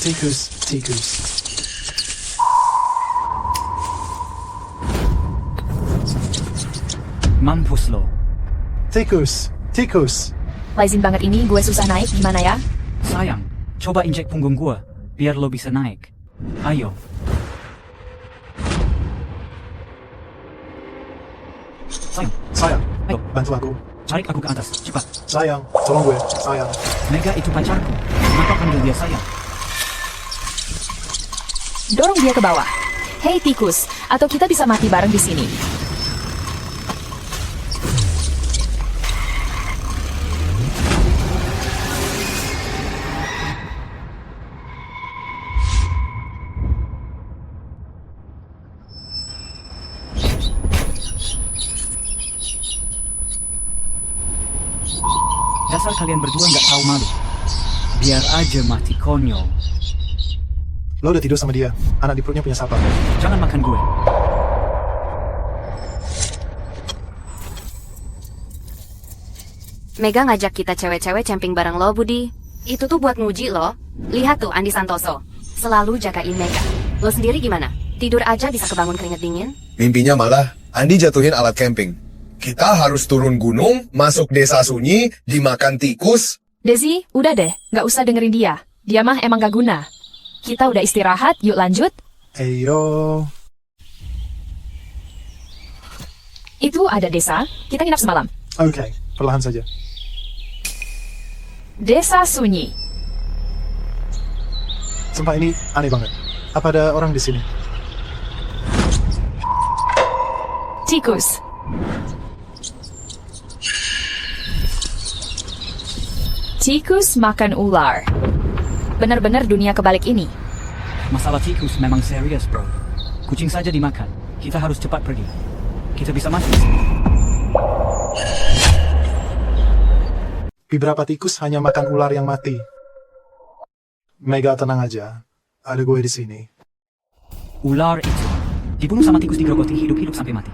Tikus, tikus. Mampus lo. Tikus, tikus. Lazim banget ini, gue susah naik, gimana ya? Sayang, coba injek punggung gua, biar lo bisa naik. Ayo. Sayang, Ayo. bantu aku. Tarik aku ke atas, cepat. Sayang, tolong gue. Sayang. Mega itu pacarku. Kenapa panggil dia sayang? Dorong dia ke bawah. Hei tikus, atau kita bisa mati bareng di sini. Dasar kalian berdua nggak tahu malu. Biar aja mati konyol. Lo udah tidur sama dia. Anak di perutnya punya siapa? Jangan makan gue. Mega ngajak kita cewek-cewek camping bareng lo, Budi. Itu tuh buat nguji lo. Lihat tuh Andi Santoso. Selalu jagain Mega. Lo sendiri gimana? Tidur aja bisa kebangun keringet dingin? Mimpinya malah Andi jatuhin alat camping. Kita harus turun gunung, masuk desa sunyi, dimakan tikus. Desi, udah deh, nggak usah dengerin dia. Dia mah emang gak guna. Kita udah istirahat, yuk lanjut. Eyo. Itu ada desa, kita nginap semalam. Oke, perlahan saja. Desa sunyi. Sumpah ini aneh banget. Apa ada orang di sini? Tikus. Tikus makan ular. Benar-benar dunia kebalik ini. Masalah tikus memang serius, bro. Kucing saja dimakan. Kita harus cepat pergi. Kita bisa mati di sini. Beberapa tikus hanya makan ular yang mati. Mega, tenang aja. Ada gue di sini. Ular itu dibunuh sama tikus, digerogoti hidup-hidup sampai mati.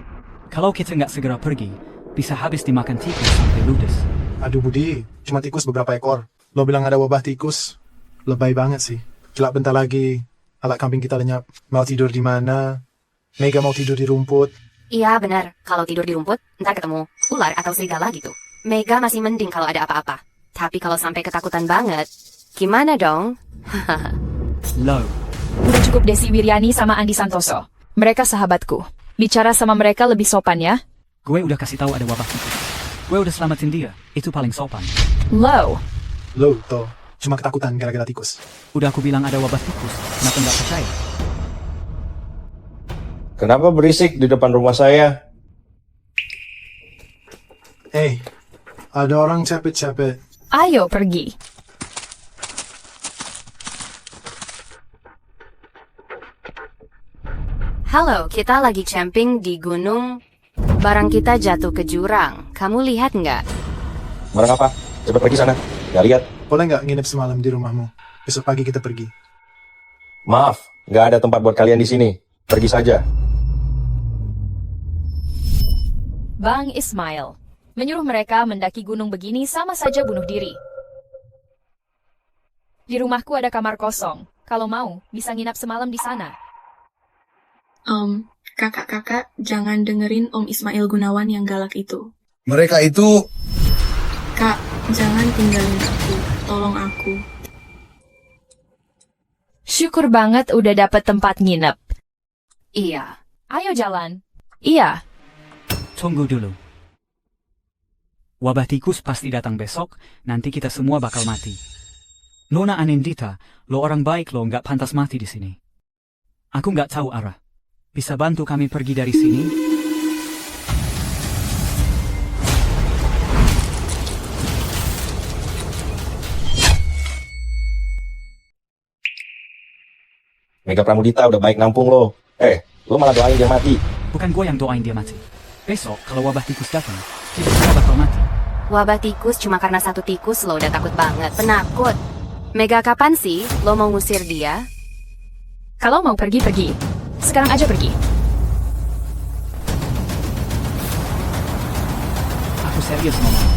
Kalau kita nggak segera pergi, bisa habis dimakan tikus sampai ludes. Aduh Budi, cuma tikus beberapa ekor. Lo bilang ada wabah tikus. Lebay banget sih. Kelak bentar lagi, alat camping kita lenyap. Mau tidur di mana? Mega mau tidur di rumput. Iya benar, kalau tidur di rumput, ntar ketemu ular atau serigala gitu. Mega masih mending kalau ada apa-apa. Tapi kalau sampai ketakutan banget, gimana dong? Low. Udah cukup Desi Wiryani sama Andi Santoso. Mereka sahabatku. Bicara sama mereka lebih sopan ya. Gue udah kasih tahu ada wabah tikus. Gue udah selamatin dia. Itu paling sopan. Low. Lo, toh, cuma ketakutan gara-gara tikus. Udah aku bilang ada wabah tikus. Kenapa nggak percaya? Kenapa berisik di depan rumah saya? Hey, ada orang capek-capek. Ayo pergi. Halo, kita lagi camping di gunung. Barang kita jatuh ke jurang. Kamu lihat nggak? Barang apa? Cepat pergi sana. Nggak lihat. Boleh nggak nginep semalam di rumahmu? Besok pagi kita pergi. Maaf, nggak ada tempat buat kalian di sini. Pergi saja. Bang Ismail. Menyuruh mereka mendaki gunung begini sama saja bunuh diri. Di rumahku ada kamar kosong. Kalau mau, bisa nginap semalam di sana. Kakak-kakak, jangan dengerin Om Ismail Gunawan yang galak itu. Mereka itu... Kak, jangan tinggalin aku. Tolong aku. Syukur banget udah dapet tempat nginep. Iya. Ayo jalan. Iya. Tunggu dulu. Wabah tikus pasti datang besok, nanti kita semua bakal mati. Nona Anindita, lo orang baik lo nggak pantas mati di sini. Aku nggak tahu arah. Bisa bantu kami pergi dari sini? Mega Pramudita udah baik nampung lo. Lo malah doain dia mati. Bukan gue yang doain dia mati. Besok kalau wabah tikus datang, kita semua bakal mati. Wabah tikus cuma karena satu tikus lo udah takut banget. Penakut. Mega, kapan sih lo mau ngusir dia? Kalau mau pergi, pergi. Sekarang aja pergi. Aku serius ngomong.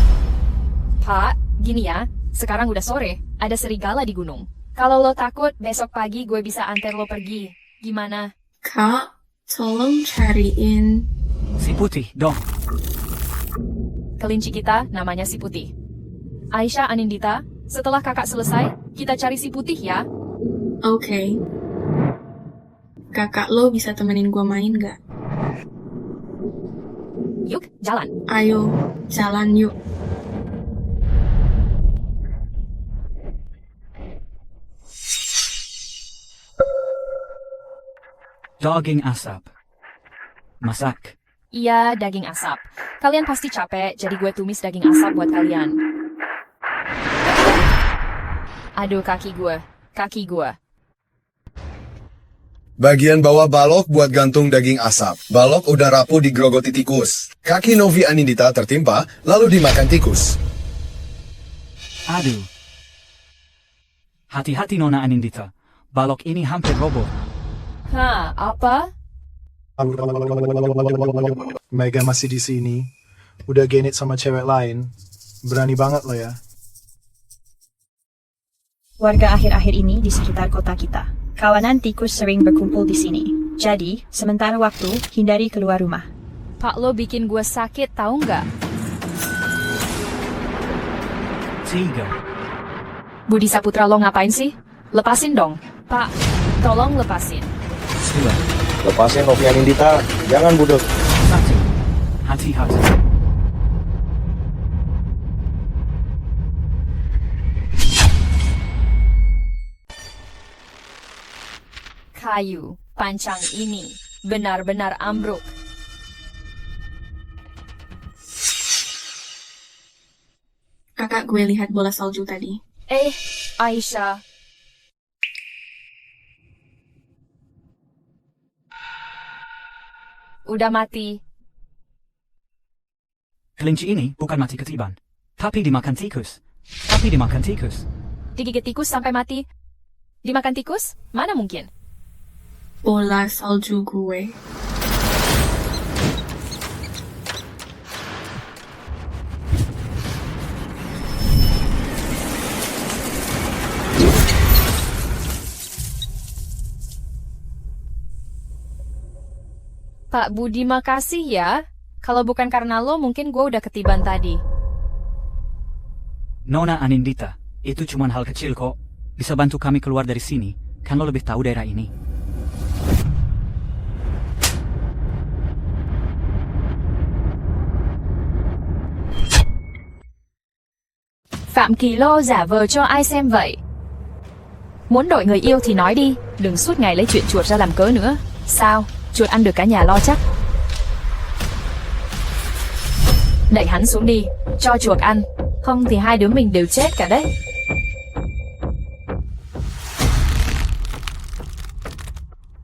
Pak, gini ya. Sekarang udah sore. Ada serigala di gunung. Kalau lo takut, besok pagi gue bisa antar lo pergi. Gimana? Kak, tolong cariin. Si putih, dong. Kelinci kita namanya si putih. Aisyah Anindita, setelah kakak selesai, kita cari si putih ya. Oke. Kakak lo bisa temenin gue main gak? Yuk, jalan. Ayo, jalan yuk. Daging asap. Masak. Iya, daging asap. Kalian pasti capek, jadi gue tumis daging asap buat kalian. Aduh, kaki gue. Kaki gue. Bagian bawah balok buat gantung daging asap. Balok udah rapuh digerogoti tikus. Kaki Novi Anindita tertimpa, lalu dimakan tikus. Aduh. Hati-hati Nona Anindita. Balok ini hampir roboh. Hah, apa? Mega masih di sini. Udah genit sama cewek lain. Berani banget lo ya. Warga akhir-akhir ini di sekitar kota kita. Kawanan tikus sering berkumpul di sini. Jadi, sementara waktu, hindari keluar rumah. Pak lo bikin gue sakit, tahu nggak? 3, Budi Saputra lo ngapain sih? Lepasin dong. Pak, tolong lepasin. 2, Lepasin Novi Anindita. Jangan budek. 1. Hati-hati. Kayu pancang ini benar-benar ambruk. Kakak gue lihat bola salju tadi. Aisyah. Udah mati. Kelinci ini bukan mati ketiban. Tapi dimakan tikus. Digigit tikus sampai mati. Dimakan tikus? Mana mungkin? Bola salju gue. Pak Budi, makasih ya. Kalau bukan karena lo, mungkin gue udah ketiban tadi. Nona Anindita, itu cuma hal kecil kok. Bisa bantu kami keluar dari sini. Kan lo lebih tahu daerah ini. Phạm Kỳ Lô giả vờ cho ai xem vậy? Muốn đổi người yêu thì nói đi, đừng suốt ngày lấy chuyện chuột ra làm cớ nữa. Sao? Chuột ăn được cả nhà lo chắc. Đẩy hắn xuống đi, cho chuột ăn. Không thì hai đứa mình đều chết cả đấy.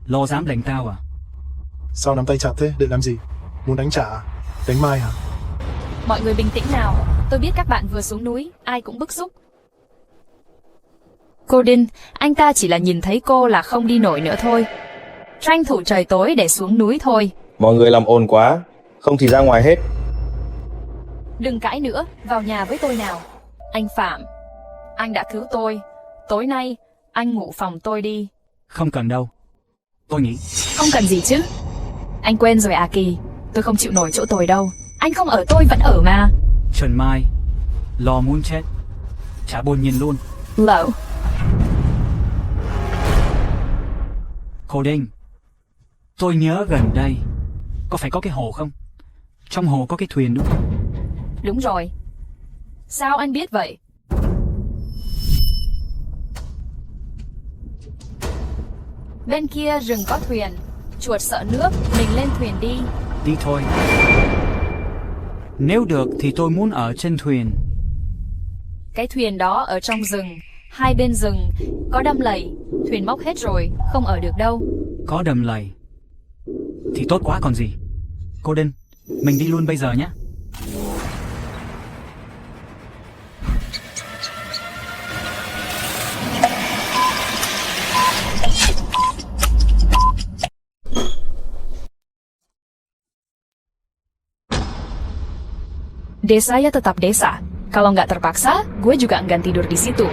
Lo dám đánh tao à? Sao nắm tay chặt thế? Định làm gì? Muốn đánh trả à? Đánh Mai hả? Mọi người bình tĩnh nào. Tôi biết các bạn vừa xuống núi, ai cũng bức xúc. Cô Đinh, anh ta chỉ là nhìn thấy cô là không đi nổi nữa thôi. Tranh thủ trời tối để xuống núi thôi. Mọi người làm ồn quá. Không thì ra ngoài hết. Đừng cãi nữa, vào nhà với tôi nào. Anh Phạm, anh đã cứu tôi. Tối nay, anh ngủ phòng tôi đi. Không cần đâu. Tôi nghĩ. Không cần gì chứ. Anh quên rồi à Kỳ. Tôi không chịu nổi chỗ tồi đâu. Anh không ở tôi vẫn ở mà. Trần Mai, lo muốn chết. Chả buồn nhìn luôn. Lẩu. Cô Đinh, tôi nhớ gần đây có phải có cái hồ không? Trong hồ có cái thuyền đúng không? Đúng rồi. Sao anh biết vậy? Bên kia rừng có thuyền. Chuột sợ nước, mình lên thuyền đi. Đi thôi. Nếu được thì tôi muốn ở trên thuyền. Cái thuyền đó ở trong rừng. Hai bên rừng có đầm lầy. Thuyền móc hết rồi, không ở được đâu. Có đầm lầy thì tốt quá còn gì. Cô Đinh, mình đi luôn bây giờ nhé. Desa ya tetap desa. Kalau nggak terpaksa, gue juga enggan tidur di situ.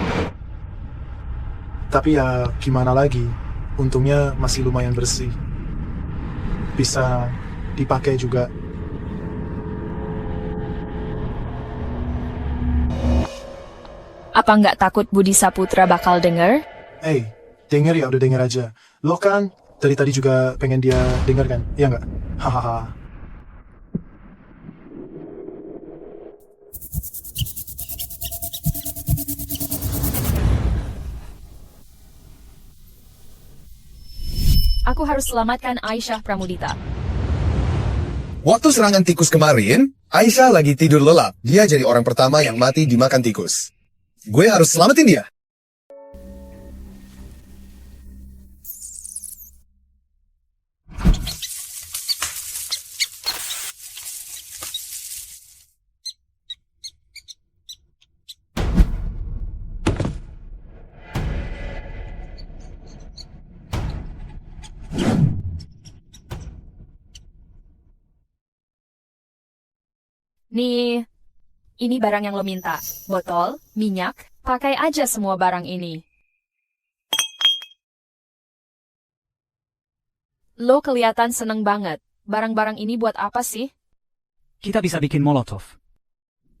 Tapi ya gimana lagi, untungnya masih lumayan bersih. Bisa dipakai juga. Apa nggak takut Budi Saputra bakal denger? Denger ya udah denger aja. Lo kan dari tadi juga pengen dia denger kan? Iya nggak? Hahaha. Aku harus selamatkan Aisyah Pramudita. Waktu serangan tikus kemarin, Aisyah lagi tidur lelap. Dia jadi orang pertama yang mati dimakan tikus. Gue harus selamatin dia. Nih, ini barang yang lo minta. Botol, minyak, pakai aja semua barang ini. Lo kelihatan seneng banget. Barang-barang ini buat apa sih? Kita bisa bikin molotov.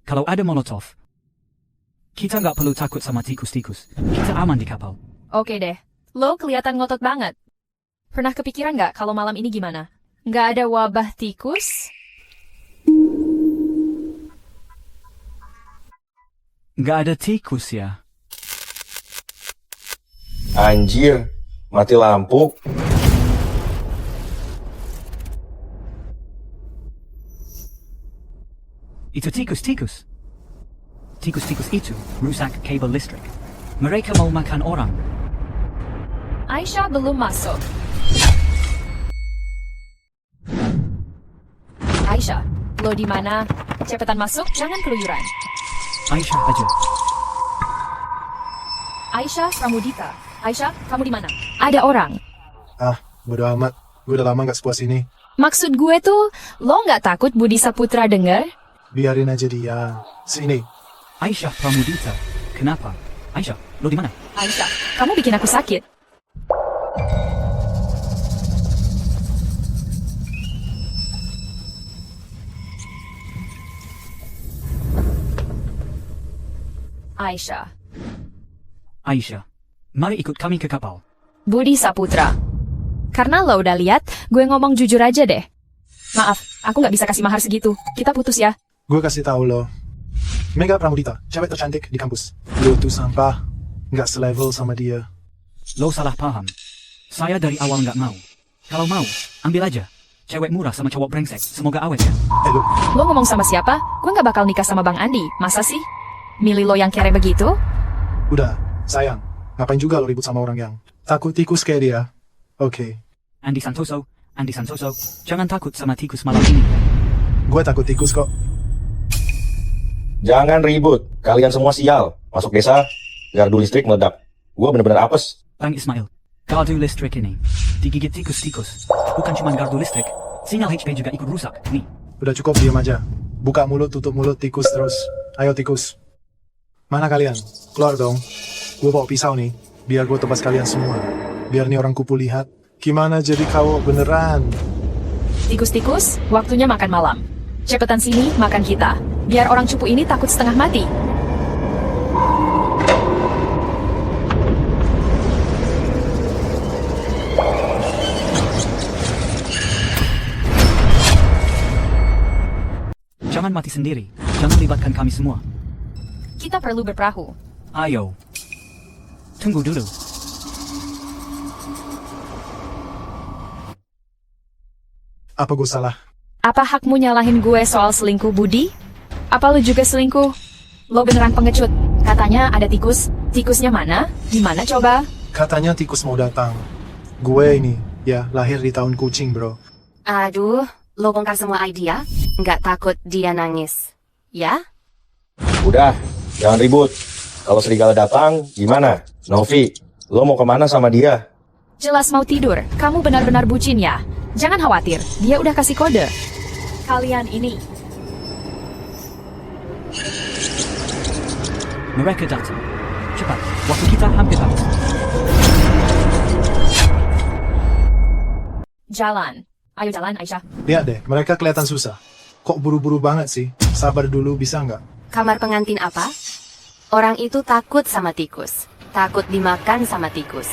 Kalau ada molotov, kita nggak perlu takut sama tikus-tikus. Kita aman di kapal. Oke deh, lo kelihatan ngotot banget. Pernah kepikiran nggak kalau malam ini gimana? Nggak ada wabah tikus? Nggak ada tikus ya? Anjir, mati lampu. Itu tikus-tikus. Tikus-tikus itu rusak kabel listrik. Mereka mau makan orang. Aisyah belum masuk. Aisyah, lo di mana? Cepetan masuk, jangan keluyuran. Aisyah aja. Aisyah Pramudita. Aisyah, kamu di mana? Ada orang. Bodo amat. Gue udah lama gak sepuas ini. Maksud gue tuh, lo nggak takut Budi Saputra denger? Biarin aja dia. Sini. Aisyah Pramudita. Kenapa? Aisyah, lo di mana? Aisyah, kamu bikin aku sakit. Aisyah. Aisyah, mari ikut kami ke kapal. Budi Saputra. Karena lo udah lihat, gue ngomong jujur aja deh. Maaf, aku nggak bisa kasih mahar segitu. Kita putus ya. Gue kasih tahu lo. Mega Pramudita, cewek tercantik di kampus. Lo tuh sampah. Nggak selevel sama dia. Lo salah paham. Saya dari awal nggak mau. Kalau mau, ambil aja. Cewek murah sama cowok brengsek. Semoga awet ya. Lo ngomong sama siapa? Gue nggak bakal nikah sama Bang Andi. Masa sih? Milih lo yang kere begitu? Udah, sayang. Ngapain juga lo ribut sama orang yang takut tikus kayak dia? Oke. Andi Santoso, jangan takut sama tikus malam ini. Gue takut tikus kok. Jangan ribut. Kalian semua sial. Masuk desa, gardu listrik meledak. Gua bener-bener apes. Bang Ismail, gardu listrik ini digigit tikus-tikus. Bukan cuma gardu listrik, sinyal HP juga ikut rusak. Nih. Udah cukup, diam aja. Buka mulut, tutup mulut, tikus terus. Ayo tikus. Mana kalian? Keluar dong. Gue bawa pisau nih, biar gue tebas kalian semua. Biar nih orang kupu lihat. Gimana jadi kau beneran? Tikus-tikus, waktunya makan malam. Cepetan sini, makan kita. Biar orang cupu ini takut setengah mati. Jangan mati sendiri. Jangan libatkan kami semua. Kita perlu berperahu. Ayo. Tunggu dulu. Apa gue salah? Apa hakmu nyalahin gue soal selingkuh, Budi? Apa lu juga selingkuh? Lo beneran pengecut. Katanya ada tikus. Tikusnya mana? Di mana coba? Katanya tikus mau datang. Gue ini, ya lahir di tahun kucing bro. Aduh, lo bongkar semua idea? Nggak takut dia nangis? Ya? Udah, jangan ribut. Kalau serigala datang, gimana? Novi, lo mau kemana sama dia? Jelas mau tidur. Kamu benar-benar bucin ya? Jangan khawatir, dia udah kasih kode. Kalian ini. Mereka datang. Cepat, waktu kita hampir habis. jalan. Ayo jalan, Aisyah. Lihat deh, mereka kelihatan susah. Kok buru-buru banget sih? Sabar dulu, bisa nggak? Kamar pengantin apa? Orang itu takut sama tikus. Takut dimakan sama tikus.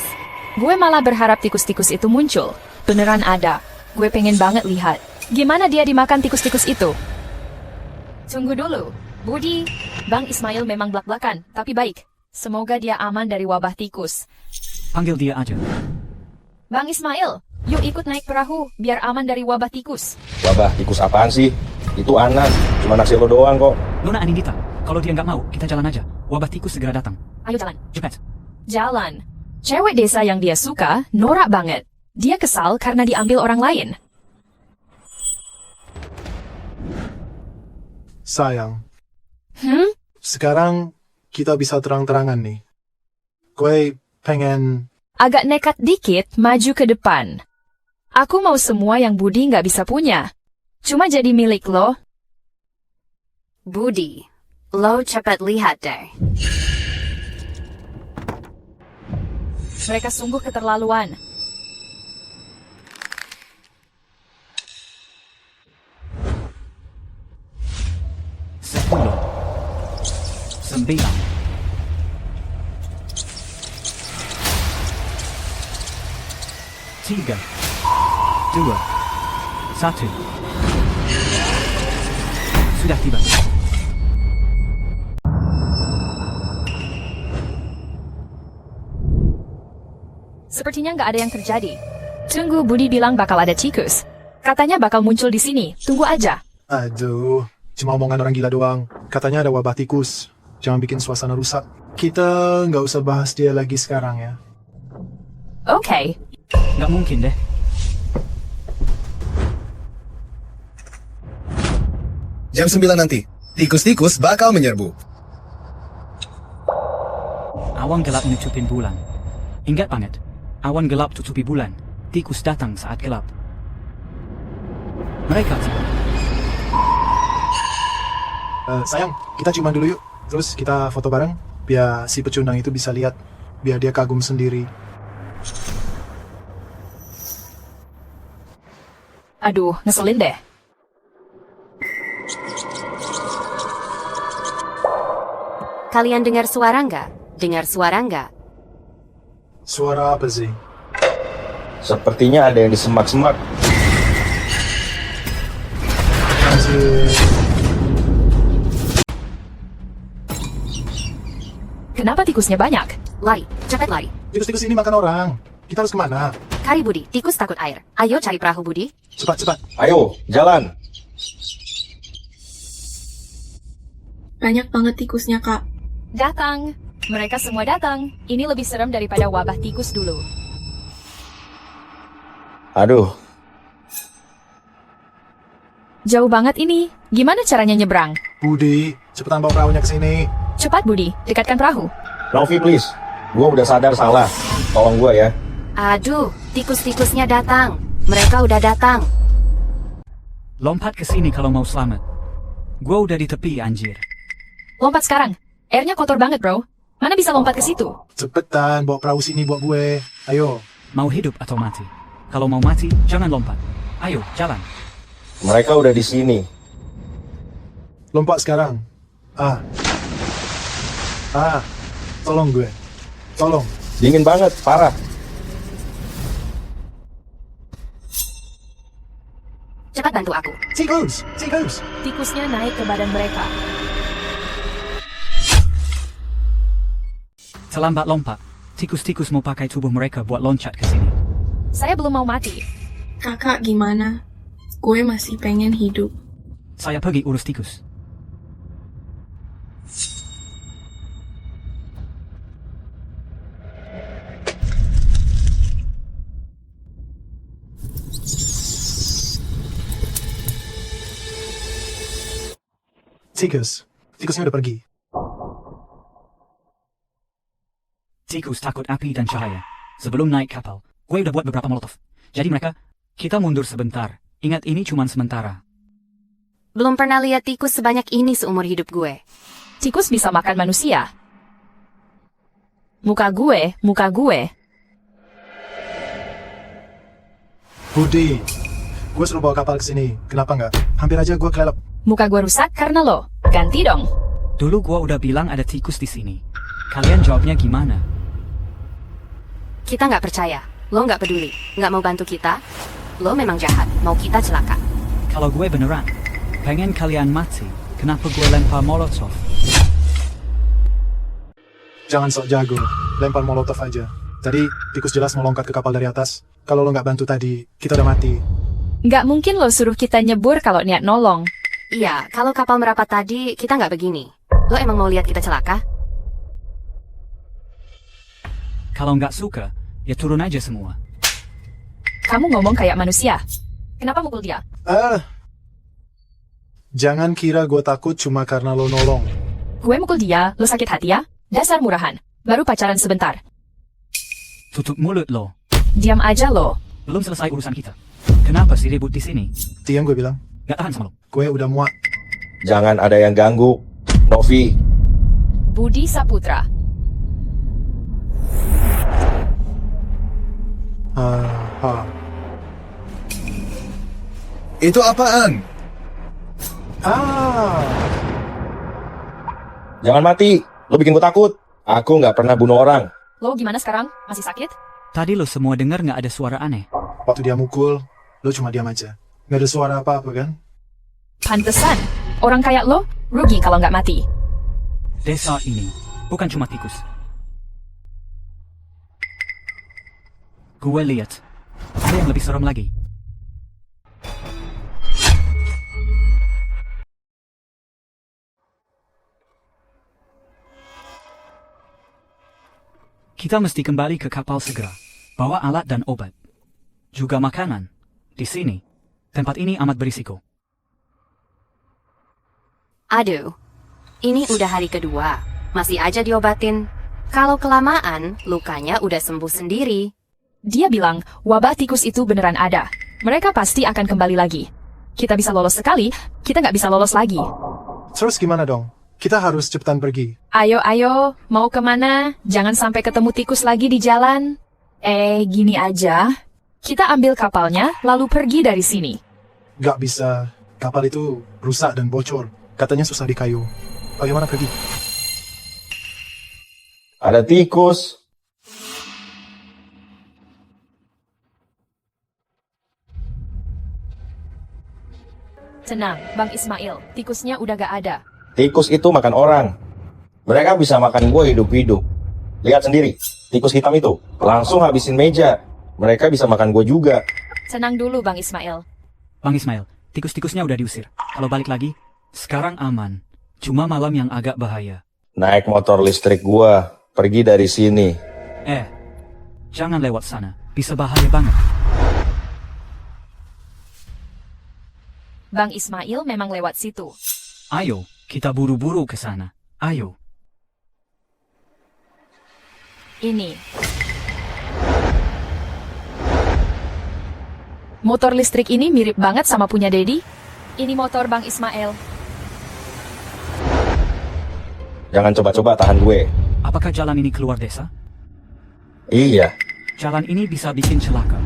Gue malah berharap tikus-tikus itu muncul. Beneran ada. Gue pengen banget lihat. Gimana dia dimakan tikus-tikus itu? Tunggu dulu. Budi, Bang Ismail memang blak-blakan, tapi baik. Semoga dia aman dari wabah tikus. Panggil dia aja. Bang Ismail, yuk ikut naik perahu, biar aman dari wabah tikus. Wabah, tikus apaan sih? Itu Anas, cuma naksir lo doang kok. Nona Anindita, kalau dia nggak mau, kita jalan aja. Wabah tikus segera datang. Ayo jalan. Cepat. Jalan. Cewek desa yang dia suka, norak banget. Dia kesal karena diambil orang lain. Sayang, sekarang kita bisa terang-terangan nih. Gue pengen... Agak nekat dikit, maju ke depan. Aku mau semua yang Budi nggak bisa punya. Cuma jadi milik lo. Budi, lo cepat lihat deh. Mereka sungguh keterlaluan. Sepuluh. 9. 3, 2, 1. Sudah tiba. Sepertinya nggak ada yang terjadi. Tunggu, Budi bilang bakal ada tikus. Katanya bakal muncul di sini. Tunggu aja. Aduh, cuma omongan orang gila doang. Katanya ada wabah tikus. Jangan bikin suasana rusak. Kita nggak usah bahas dia lagi sekarang ya. Oke. Nggak mungkin deh. Jam 9 nanti, tikus-tikus bakal menyerbu. Awan gelap nutupin bulan. Ingat banget, awan gelap tutupi bulan. Tikus datang saat gelap. Mereka tiba. Sayang, kita ciuman dulu yuk. Terus kita foto bareng, biar si pecundang itu bisa lihat. Biar dia kagum sendiri. Aduh, ngeselin deh. Kalian dengar suara nggak? Dengar suara nggak? Suara apa sih? Sepertinya ada yang di semak-semak. Anjir. Kenapa tikusnya banyak? Lari, cepat lari. Tikus-tikus ini makan orang. Kita harus kemana? Kari Budi, tikus takut air. Ayo cari perahu Budi. Cepat. Ayo, jalan. Banyak banget tikusnya, Kak. Datang. Mereka semua datang. Ini lebih serem daripada wabah tikus dulu. Aduh, Jauh banget ini. Gimana caranya nyebrang? Budi, cepetan bawa perahunya ke sini. Cepat, Budi. Dekatkan perahu. Novi please. Gua udah sadar salah. Tolong gua ya. Aduh, tikus-tikusnya datang. Mereka udah datang. Lompat ke sini kalau mau selamat. Gua udah di tepi, anjir. Lompat sekarang. Airnya kotor banget, bro. Mana bisa lompat ke situ? Cepetan, bawa perahu sini buat gue. Ayo. Mau hidup atau mati? Kalau mau mati, jangan lompat. Ayo, jalan. Mereka udah di sini. Lompat sekarang. Tolong gue. Tolong. Dingin banget, parah. Cepat bantu aku. Tikus. Tikusnya naik ke badan mereka. Terlambat lompat. Tikus-tikus mau pakai tubuh mereka buat loncat ke sini. Saya belum mau mati. Kakak gimana? Gue masih pengen hidup. Saya pergi urus tikus. Tikusnya udah pergi. Tikus takut api dan cahaya. Sebelum naik kapal, gue udah buat beberapa molotov. Jadi mereka, kita mundur sebentar. Ingat ini cuma sementara. Belum pernah lihat tikus sebanyak ini seumur hidup gue. Tikus bisa makan manusia. Muka gue. Budi, gue suruh bawa kapal ke sini. Kenapa nggak? Hampir aja gue kelelep. Muka gue rusak karena lo. Ganti dong. Dulu gua udah bilang ada tikus di sini. Kalian jawabnya gimana? Kita nggak percaya. Lo nggak peduli. Nggak mau bantu kita. Lo memang jahat. Mau kita celaka. Kalau gue beneran pengen kalian mati, kenapa gue lempar molotov? Jangan sok jago, lempar molotov aja. Tadi tikus jelas mau lompat ke kapal dari atas. Kalau lo nggak bantu tadi, kita udah mati. Nggak mungkin lo suruh kita nyebur kalau niat nolong. Iya, kalau kapal merapat tadi, kita nggak begini. Lo emang mau lihat kita celaka? Kalau nggak suka, ya turun aja semua. Kamu ngomong kayak manusia. Kenapa mukul dia? Jangan kira gue takut cuma karena lo nolong. Gue mukul dia, lo sakit hati ya? Dasar murahan. Baru pacaran sebentar. Tutup mulut lo. Diam aja lo. Belum selesai urusan kita. Kenapa sih ribut di sini? Diam gue bilang. Gak tahan sama lo. Gue udah muak. Jangan ada yang ganggu. Novi, Budi Saputra. Itu apaan? jangan mati. Lo bikin gue takut. Aku nggak pernah bunuh orang. Lo gimana sekarang? Masih sakit? Tadi lo semua dengar nggak ada suara aneh? Waktu dia mukul, lo cuma diam aja. Nggak ada suara apa-apa kan? Pantesan. Orang kayak lo, rugi kalau nggak mati. Desa ini bukan cuma tikus. Gue lihat ada yang lebih serem lagi. Kita mesti kembali ke kapal segera. Bawa alat dan obat. Juga makanan. Di sini, tempat ini amat berisiko. Aduh, ini udah hari kedua. Masih aja diobatin. Kalau kelamaan, lukanya udah sembuh sendiri. Dia bilang wabah tikus itu beneran ada. Mereka pasti akan kembali lagi. Kita bisa lolos sekali, kita nggak bisa lolos lagi. Terus gimana dong? Kita harus cepetan pergi. Ayo, mau kemana? Jangan sampai ketemu tikus lagi di jalan. Gini aja. Kita ambil kapalnya, lalu pergi dari sini. Nggak bisa. Kapal itu rusak dan bocor. Katanya susah di kayu. Bagaimana pergi? Ada tikus. Tenang, Bang Ismail. Tikusnya udah gak ada. Tikus itu makan orang. Mereka bisa makan gue hidup-hidup. Lihat sendiri, tikus hitam itu langsung habisin meja. Mereka bisa makan gue juga. Tenang dulu, Bang Ismail. Bang Ismail, tikus-tikusnya udah diusir. Kalau balik lagi, sekarang aman. Cuma malam yang agak bahaya. Naik motor listrik gue, pergi dari sini. Jangan lewat sana. Bisa bahaya banget. Bang Ismail memang lewat situ. Ayo, kita buru-buru ke sana. Ayo. Ini. Motor listrik ini mirip banget sama punya Dedi. Ini motor Bang Ismail. Jangan coba-coba tahan gue. Apakah jalan ini keluar desa? Iya. Jalan ini bisa bikin celaka.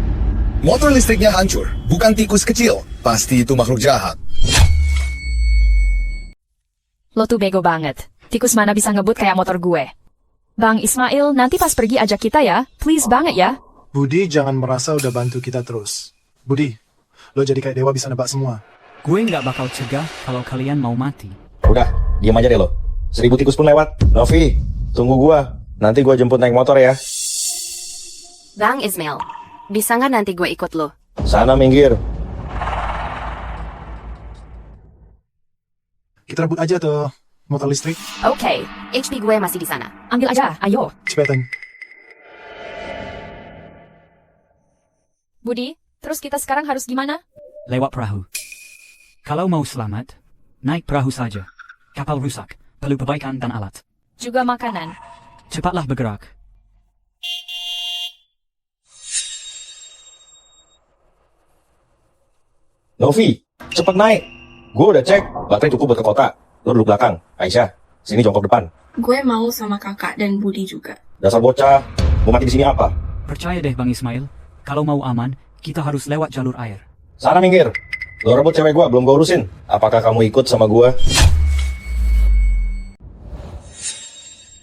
Motor listriknya hancur. Bukan tikus kecil. Pasti itu makhluk jahat. Lo tuh bego banget. Tikus mana bisa ngebut kayak motor gue. Bang Ismail, nanti pas pergi ajak kita ya. Please banget ya. Budi jangan merasa udah bantu kita terus. Budi, lo jadi kayak dewa bisa nebak semua. Gue nggak bakal cegah kalau kalian mau mati. Udah, diam aja deh lo. 1000 tikus pun lewat. Novi, tunggu gua. Nanti gua jemput naik motor ya. Bang Ismail, bisa nggak nanti gue ikut lo? Sana minggir. Kita rebut aja tuh motor listrik. Oke, HP gue masih di sana. Ambil aja, ayo. Cepetan. Budi, terus kita sekarang harus gimana? Lewat perahu. Kalau mau selamat, naik perahu saja. Kapal rusak, perlu perbaikan dan alat. Juga makanan. Cepatlah bergerak. Novi, cepet naik. Gue udah cek, baterai cukup buat ke kota. Lo duduk belakang. Aisyah, sini jongkok depan. Gue mau sama kakak dan Budi juga. Dasar bocah, mau mati di sini apa? Percaya deh Bang Ismail, kalau mau aman, Kita harus lewat jalur air. Sana minggir. Lo rebut cewek gua, belum gua urusin. Apakah kamu ikut sama gua?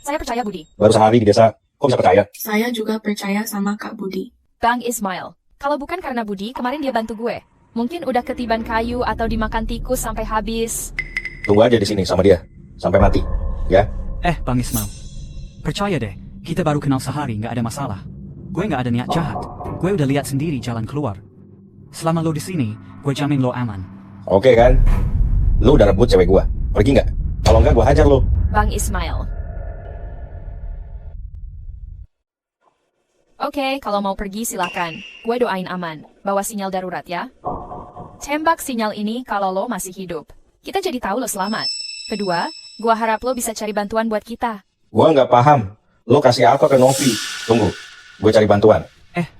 Saya percaya Budi. Baru sehari di desa, kok bisa percaya? Saya juga percaya sama Kak Budi. Bang Ismail, kalau bukan karena Budi, kemarin dia bantu gue. Mungkin udah ketiban kayu atau dimakan tikus sampai habis. Tunggu aja di sini sama dia, sampai mati. Ya? Bang Ismail. Percaya deh, kita baru kenal sehari, nggak ada masalah. Gue nggak ada niat jahat. Gue udah lihat sendiri jalan keluar. Selama lo di sini, gue jamin lo aman. Oke kan? Lo udah rebut cewek gua. Pergi nggak? Kalau nggak, gua hajar lo. Bang Ismail. Oke, kalau mau pergi silakan. Gue doain aman. Bawa sinyal darurat ya. Tembak sinyal ini kalau lo masih hidup. Kita jadi tahu lo selamat. Kedua, gue harap lo bisa cari bantuan buat kita. Gua nggak paham. Lo kasih apa ke Novi? Tunggu, gue cari bantuan.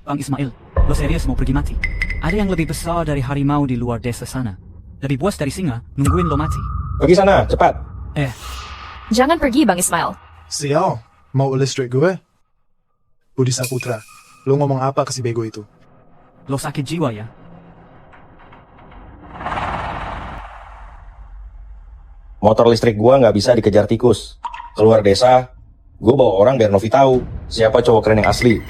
Bang Ismail, lo serius mau pergi mati? Ada yang lebih besar dari harimau di luar desa sana. Lebih buas dari singa, nungguin lo mati. Pergi sana, cepat. Jangan pergi, Bang Ismail. Sial, mau illustrate gue? Budi Saputra, lo ngomong apa ke si bego itu? Lo sakit jiwa ya? Motor listrik gua nggak bisa dikejar tikus. Keluar desa, gua bawa orang biar Novi tahu siapa cowok keren yang asli.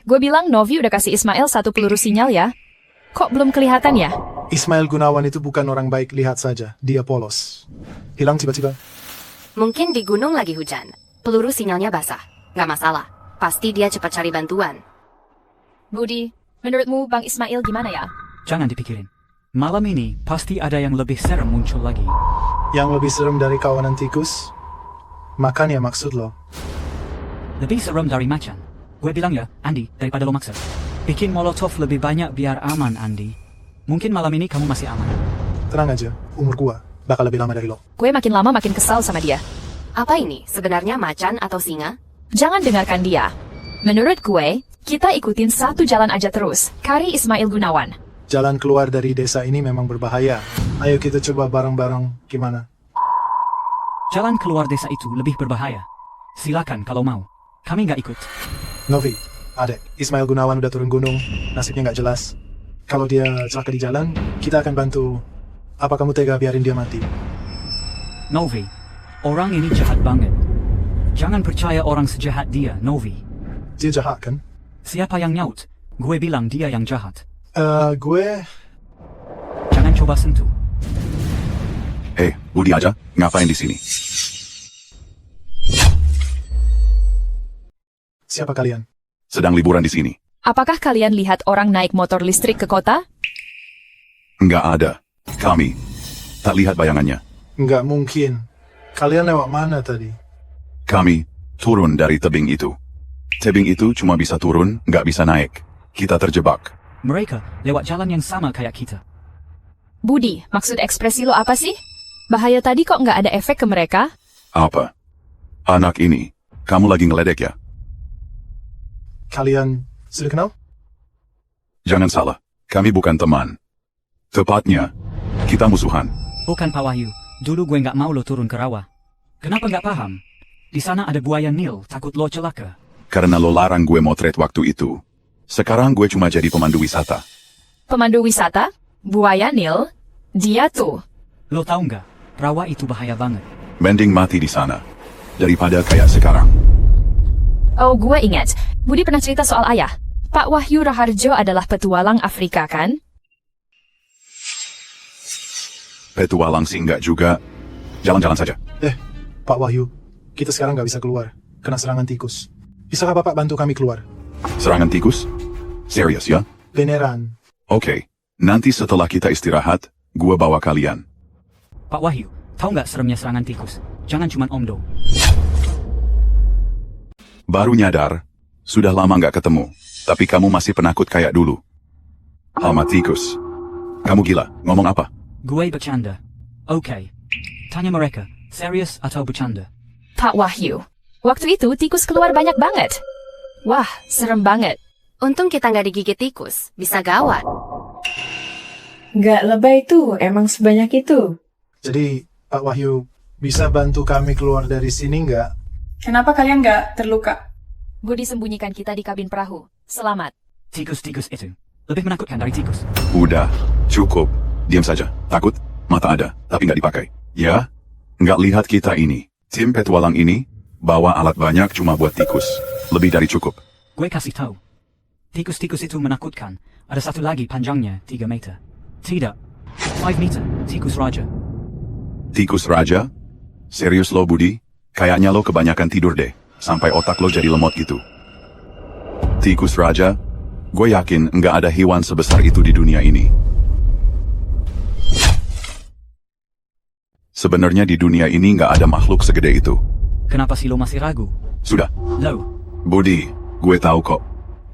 Gue bilang Novi udah kasih Ismail 1 peluru sinyal ya. Kok belum kelihatan ya? Ismail Gunawan itu bukan orang baik, lihat saja. Dia polos. Hilang tiba-tiba. Mungkin di gunung lagi hujan. Peluru sinyalnya basah. Nggak masalah. Pasti dia cepat cari bantuan. Budi, menurutmu Bang Ismail gimana ya? Jangan dipikirin. Malam ini pasti ada yang lebih serem muncul lagi. Yang lebih serem dari kawanan tikus? Makan ya maksud lo? Lebih serem dari macan. Gue bilang ya, Andi, daripada lo maksa. Bikin molotov lebih banyak biar aman, Andi. Mungkin malam ini kamu masih aman. Tenang aja, umur gua bakal lebih lama dari lo. Gue makin lama makin kesal sama dia. Apa ini? Sebenarnya macan atau singa? Jangan dengarkan dia. Menurut gue, kita ikutin satu jalan aja terus. Cari Ismail Gunawan. Jalan keluar dari desa ini memang berbahaya. Ayo kita coba bareng-bareng, gimana? Jalan keluar desa itu lebih berbahaya. Silakan kalau mau. Kami nggak ikut. Novi, adek, Ismail Gunawan udah turun gunung, nasibnya nggak jelas. Kalau dia celaka di jalan, kita akan bantu. Apa kamu tega biarin dia mati? Novi, orang ini jahat banget. Jangan percaya orang sejahat dia, Novi. Dia jahat kan? Siapa yang nyaut? Gue bilang dia yang jahat. Gue... Jangan coba sentuh. Budi aja, ngapain di sini? Siapa kalian? Sedang liburan di sini. Apakah kalian lihat orang naik motor listrik ke kota? Nggak ada. Kami tak lihat bayangannya. Nggak mungkin. Kalian lewat mana tadi? Kami turun dari tebing itu. Tebing itu cuma bisa turun, nggak bisa naik. Kita terjebak. Mereka lewat jalan yang sama kayak kita. Budi, maksud ekspresi lo apa sih? Bahaya tadi kok nggak ada efek ke mereka? Apa? Anak ini, kamu lagi ngeledek ya? Kalian sudah kenal? Jangan salah, kami bukan teman. Tepatnya, kita musuhan. Bukan Pak Wahyu, dulu gue nggak mau lo turun ke rawa. Kenapa nggak paham? Di sana ada buaya Nil, takut lo celaka. Karena lo larang gue motret waktu itu. Sekarang gue cuma jadi pemandu wisata. Pemandu wisata? Buaya Nil? Dia tuh. Lo tahu nggak? Rawa itu bahaya banget. Mending mati di sana, daripada kayak sekarang. Oh, gue ingat. Budi pernah cerita soal ayah. Pak Wahyu Raharjo adalah petualang Afrika, kan? Petualang sih nggak juga. Jalan-jalan saja. Pak Wahyu, kita sekarang nggak bisa keluar. Kena serangan tikus. Bisakah Bapak bantu kami keluar? Serangan tikus? Serius ya? Beneran. Oke, nanti setelah kita istirahat, gua bawa kalian. Pak Wahyu, tahu nggak seremnya serangan tikus? Jangan cuma omdo. Baru nyadar, sudah lama nggak ketemu, tapi kamu masih penakut kayak dulu. Hama tikus. Kamu gila, ngomong apa? Gue bercanda. Oke. Tanya mereka, serius atau bercanda? Pak Wahyu, waktu itu tikus keluar banyak banget. Wah, serem banget. Untung kita nggak digigit tikus. Bisa gawat. Nggak lebay tuh, emang sebanyak itu. Jadi, Pak Wahyu, bisa bantu kami keluar dari sini nggak? Kenapa kalian nggak terluka? Budi sembunyikan kita di kabin perahu. Selamat. Tikus-tikus itu lebih menakutkan dari tikus. Udah, cukup. Diam saja. Takut? Mata ada, tapi nggak dipakai. Ya? Nggak lihat kita ini. Tim petualang ini, bawa alat banyak cuma buat tikus. Lebih dari cukup. Gue kasih tahu. Tikus-tikus itu menakutkan. Ada satu lagi panjangnya 3 meter. Tidak, 5 meter. Tikus raja. Tikus raja? Serius lo, Budi? Kayaknya lo kebanyakan tidur deh. Sampai otak lo jadi lemot gitu. Tikus raja? Gue yakin nggak ada hewan sebesar itu di dunia ini. Sebenarnya di dunia ini nggak ada makhluk segede itu. Kenapa sih lo masih ragu? Sudah. Lo, Budi, gue tahu kok.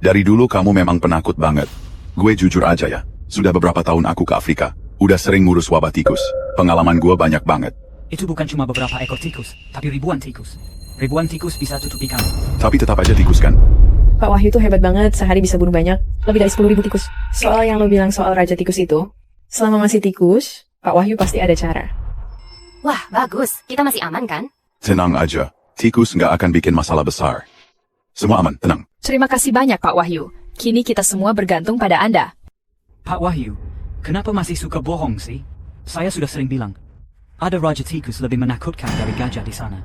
Dari dulu kamu memang penakut banget. Gue jujur aja ya, sudah beberapa tahun aku ke Afrika. Udah sering ngurus wabah tikus. Pengalaman gue banyak banget. itu bukan cuma beberapa ekor tikus, tapi ribuan tikus. Ribuan tikus bisa tutupi kamu. Tapi tetap aja tikus kan? Pak Wahyu tuh hebat banget, sehari bisa bunuh banyak, lebih dari 10.000 tikus. Soal yang lo bilang soal Raja Tikus itu, selama masih tikus, Pak Wahyu pasti ada cara. Wah, bagus. Kita masih aman kan? Tenang aja, tikus nggak akan bikin masalah besar. Semua aman, tenang. Terima kasih banyak Pak Wahyu. Kini kita semua bergantung pada Anda. Pak Wahyu, kenapa masih suka bohong sih? Saya sudah sering bilang, ada Raja Tikus lebih menakutkan dari gajah di sana.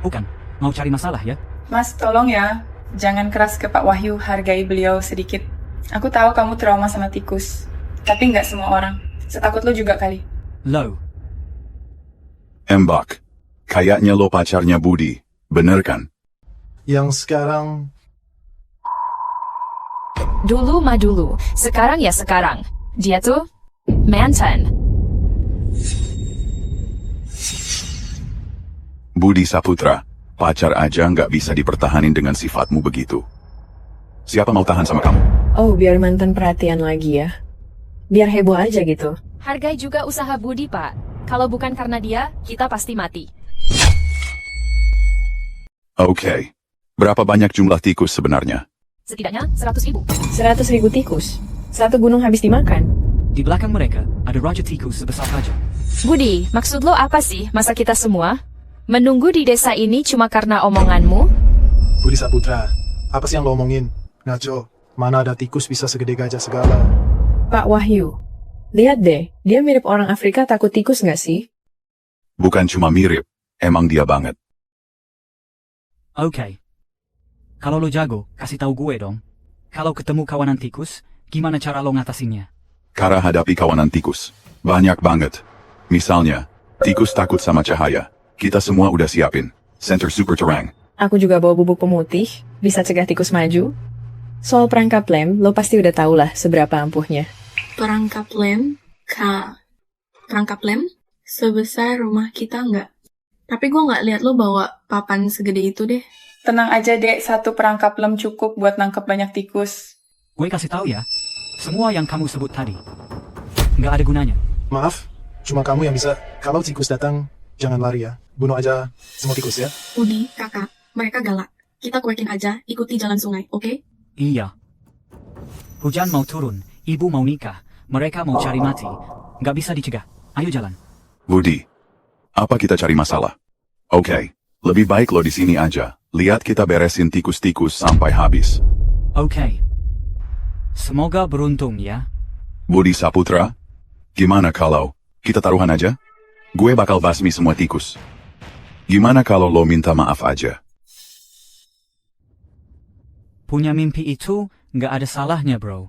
Bukan, mau cari masalah ya? Mas, tolong ya. Jangan keras ke Pak Wahyu, hargai beliau sedikit. Aku tahu kamu trauma sama tikus. Tapi nggak semua orang. Setakut lo juga kali. Lo. Mbak, kayaknya lo pacarnya Budi, bener kan? Yang sekarang... Dulu mah dulu, sekarang ya sekarang. Dia tuh mantan. Budi Saputra, pacar aja nggak bisa dipertahanin dengan sifatmu begitu. Siapa mau tahan sama kamu? Oh, biar mantan perhatian lagi ya. Biar heboh aja gitu. Hargai juga usaha Budi, Pak. Kalau bukan karena dia, kita pasti mati. Oke. Berapa banyak jumlah tikus sebenarnya? Setidaknya 100.000. 100.000 tikus? Satu gunung habis dimakan? Di belakang mereka, ada Raja Tikus sebesar gajah. Budi, maksud lo apa sih? Masa kita semua menunggu di desa ini cuma karena omonganmu? Budi Saputra, apa sih yang lo omongin? Ngaco, mana ada tikus bisa segede gajah segala? Pak Wahyu, lihat deh, dia mirip orang Afrika takut tikus nggak sih? Bukan cuma mirip, emang dia banget. Oke. Kalau lo jago, kasih tahu gue dong. Kalau ketemu kawanan tikus, gimana cara lo ngatasinnya? Cara hadapi kawanan tikus. Banyak banget. Misalnya, tikus takut sama cahaya. Kita semua udah siapin. Center super terang. Aku juga bawa bubuk pemutih, bisa cegah tikus maju. Soal perangkap lem, lo pasti udah tau lah seberapa ampuhnya. Perangkap lem? Perangkap lem? Sebesar rumah kita nggak? Tapi gue nggak lihat lo bawa papan segede itu deh. Tenang aja, Dek. Satu perangkap lem cukup buat nangkep banyak tikus. Gue kasih tahu ya, semua yang kamu sebut tadi, nggak ada gunanya. Maaf, cuma kamu yang bisa. Kalau tikus datang, jangan lari ya. Bunuh aja semua tikus ya. Udi, kakak, mereka galak. Kita cuekin aja, ikuti jalan sungai, oke? Iya. Hujan mau turun, ibu mau nikah, mereka mau cari mati. Nggak bisa dicegah. Ayo jalan. Budi, apa kita cari masalah? Oke, lebih baik lo di sini aja. Lihat kita beresin tikus-tikus sampai habis. Oke. Semoga beruntung ya. Budi Saputra, gimana kalau kita taruhan aja? Gue bakal basmi semua tikus. Gimana kalau lo minta maaf aja? Punya mimpi itu nggak ada salahnya, bro.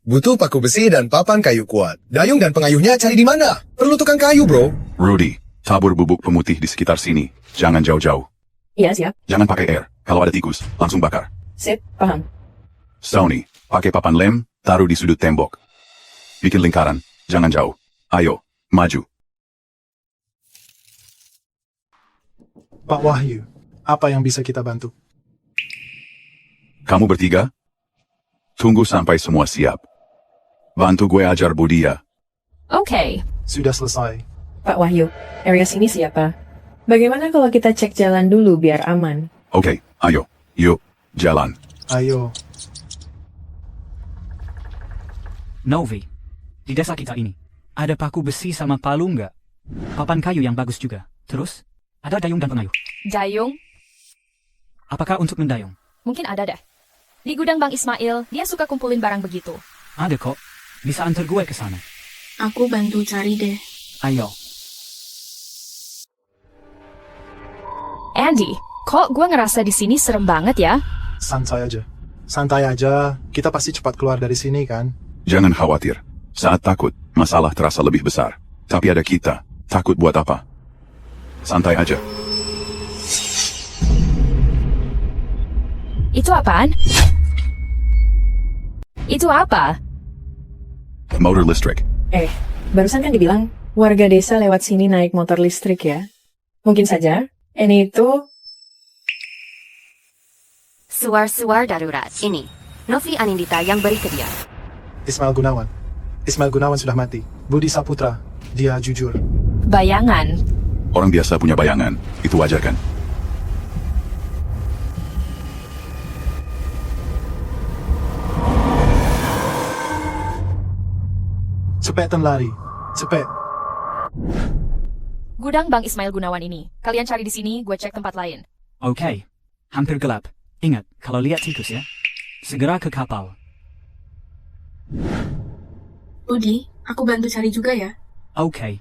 Butuh paku besi dan papan kayu kuat. Dayung dan pengayuhnya cari di mana? Perlu tukang kayu, bro. Rudy, tabur bubuk pemutih di sekitar sini. Jangan jauh-jauh. Iya, siap. Jangan pakai air. Kalau ada tikus, langsung bakar. Sip, paham. Sony, pakai papan lem, taruh di sudut tembok. Bikin lingkaran, jangan jauh. Ayo, maju. Pak Wahyu, apa yang bisa kita bantu? Kamu bertiga? Tunggu sampai semua siap. Bantu gue ajar budi ya. Oke. Sudah selesai. Pak Wahyu, area sini siapa? Bagaimana kalau kita cek jalan dulu biar aman? Oke, ayo. Yuk, jalan. Ayo. Novi, di desa kita ini, ada paku besi sama palu nggak? Papan kayu yang bagus juga. Terus, ada dayung dan pengayuh. Dayung? Apakah untuk mendayung? Mungkin ada deh. Di gudang Bang Ismail, dia suka kumpulin barang begitu. Ada kok. Bisa antar gue ke sana. Aku bantu cari deh. Ayo. Andy, kok gue ngerasa di sini serem banget ya? Santai aja. Santai aja. Kita pasti cepat keluar dari sini kan? Jangan khawatir. Saat takut, masalah terasa lebih besar. Tapi ada kita. Takut buat apa? Santai aja. Itu apaan? Itu apa? Motor listrik. Barusan kan dibilang warga desa lewat sini naik motor listrik ya? Mungkin saja, ini itu... Suar-suar darurat. Ini, Novi Anindita yang beri ke dia. Ismail Gunawan. Ismail Gunawan sudah mati. Budi Saputra. Dia jujur. Bayangan. Orang biasa punya bayangan. Itu wajar kan? Cepetan lari. Cepet. Gudang Bang Ismail Gunawan ini. Kalian cari di sini, gue cek tempat lain. Oke. Hampir gelap. Ingat, kalau lihat tikus ya, segera ke kapal. Budi, aku bantu cari juga ya. Oke.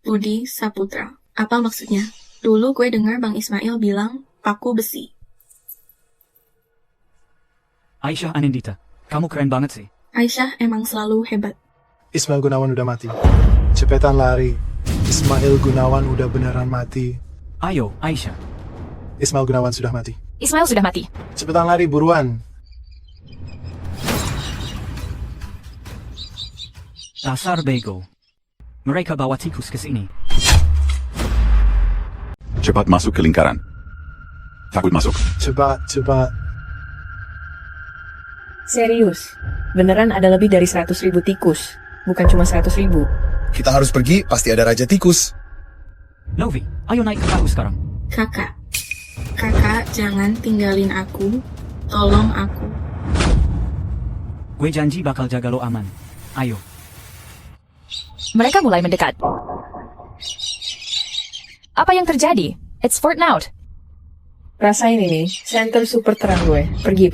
Budi Saputra. Apa maksudnya? Dulu gue dengar Bang Ismail bilang paku besi. Aisyah Anindita, kamu keren banget sih. Aisyah emang selalu hebat. Ismail Gunawan udah mati. Cepetan lari. Ismail Gunawan udah beneran mati. Ayo, Aisyah. Ismail Gunawan sudah mati. Ismail sudah mati. Cepetan lari, buruan. Dasar bego. Mereka bawa tikus ke sini. Cepat masuk ke lingkaran. Takut masuk. Cepat. Serius, beneran ada lebih dari 100.000 tikus. Bukan cuma 100.000. Kita harus pergi, pasti ada Raja Tikus. Novi, ayo naik ke perahu sekarang. Kakak, jangan tinggalin aku. Tolong aku. Gue janji bakal jaga lo aman. Ayo. Mereka mulai mendekat. Apa yang terjadi? It's Fort Naut. Rasain ini, center super terang gue. Pergi.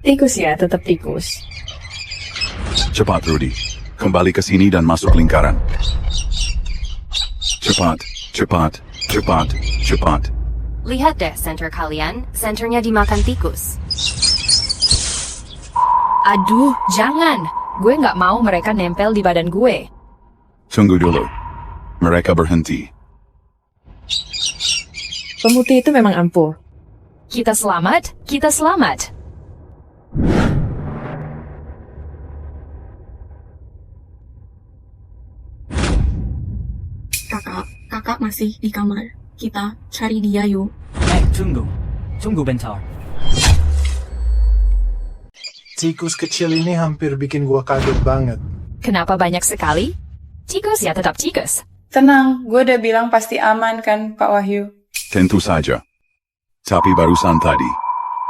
Tikus ya, tetap tikus. Cepat, Rudy. Kembali ke sini dan masuk lingkaran. Cepat. Lihat deh center kalian, senternya dimakan tikus. Aduh, jangan. Gue nggak mau mereka nempel di badan gue. Tunggu dulu. Mereka berhenti. Pemutih itu memang ampuh. Kita selamat. Kakak masih di kamar. Kita cari dia yuk. Tunggu bentar. Tikus kecil ini hampir bikin gua kaget banget. Kenapa banyak sekali? Tikus ya tetap tikus. Tenang, gue udah bilang pasti aman kan, Pak Wahyu? Tentu saja. Tapi barusan tadi,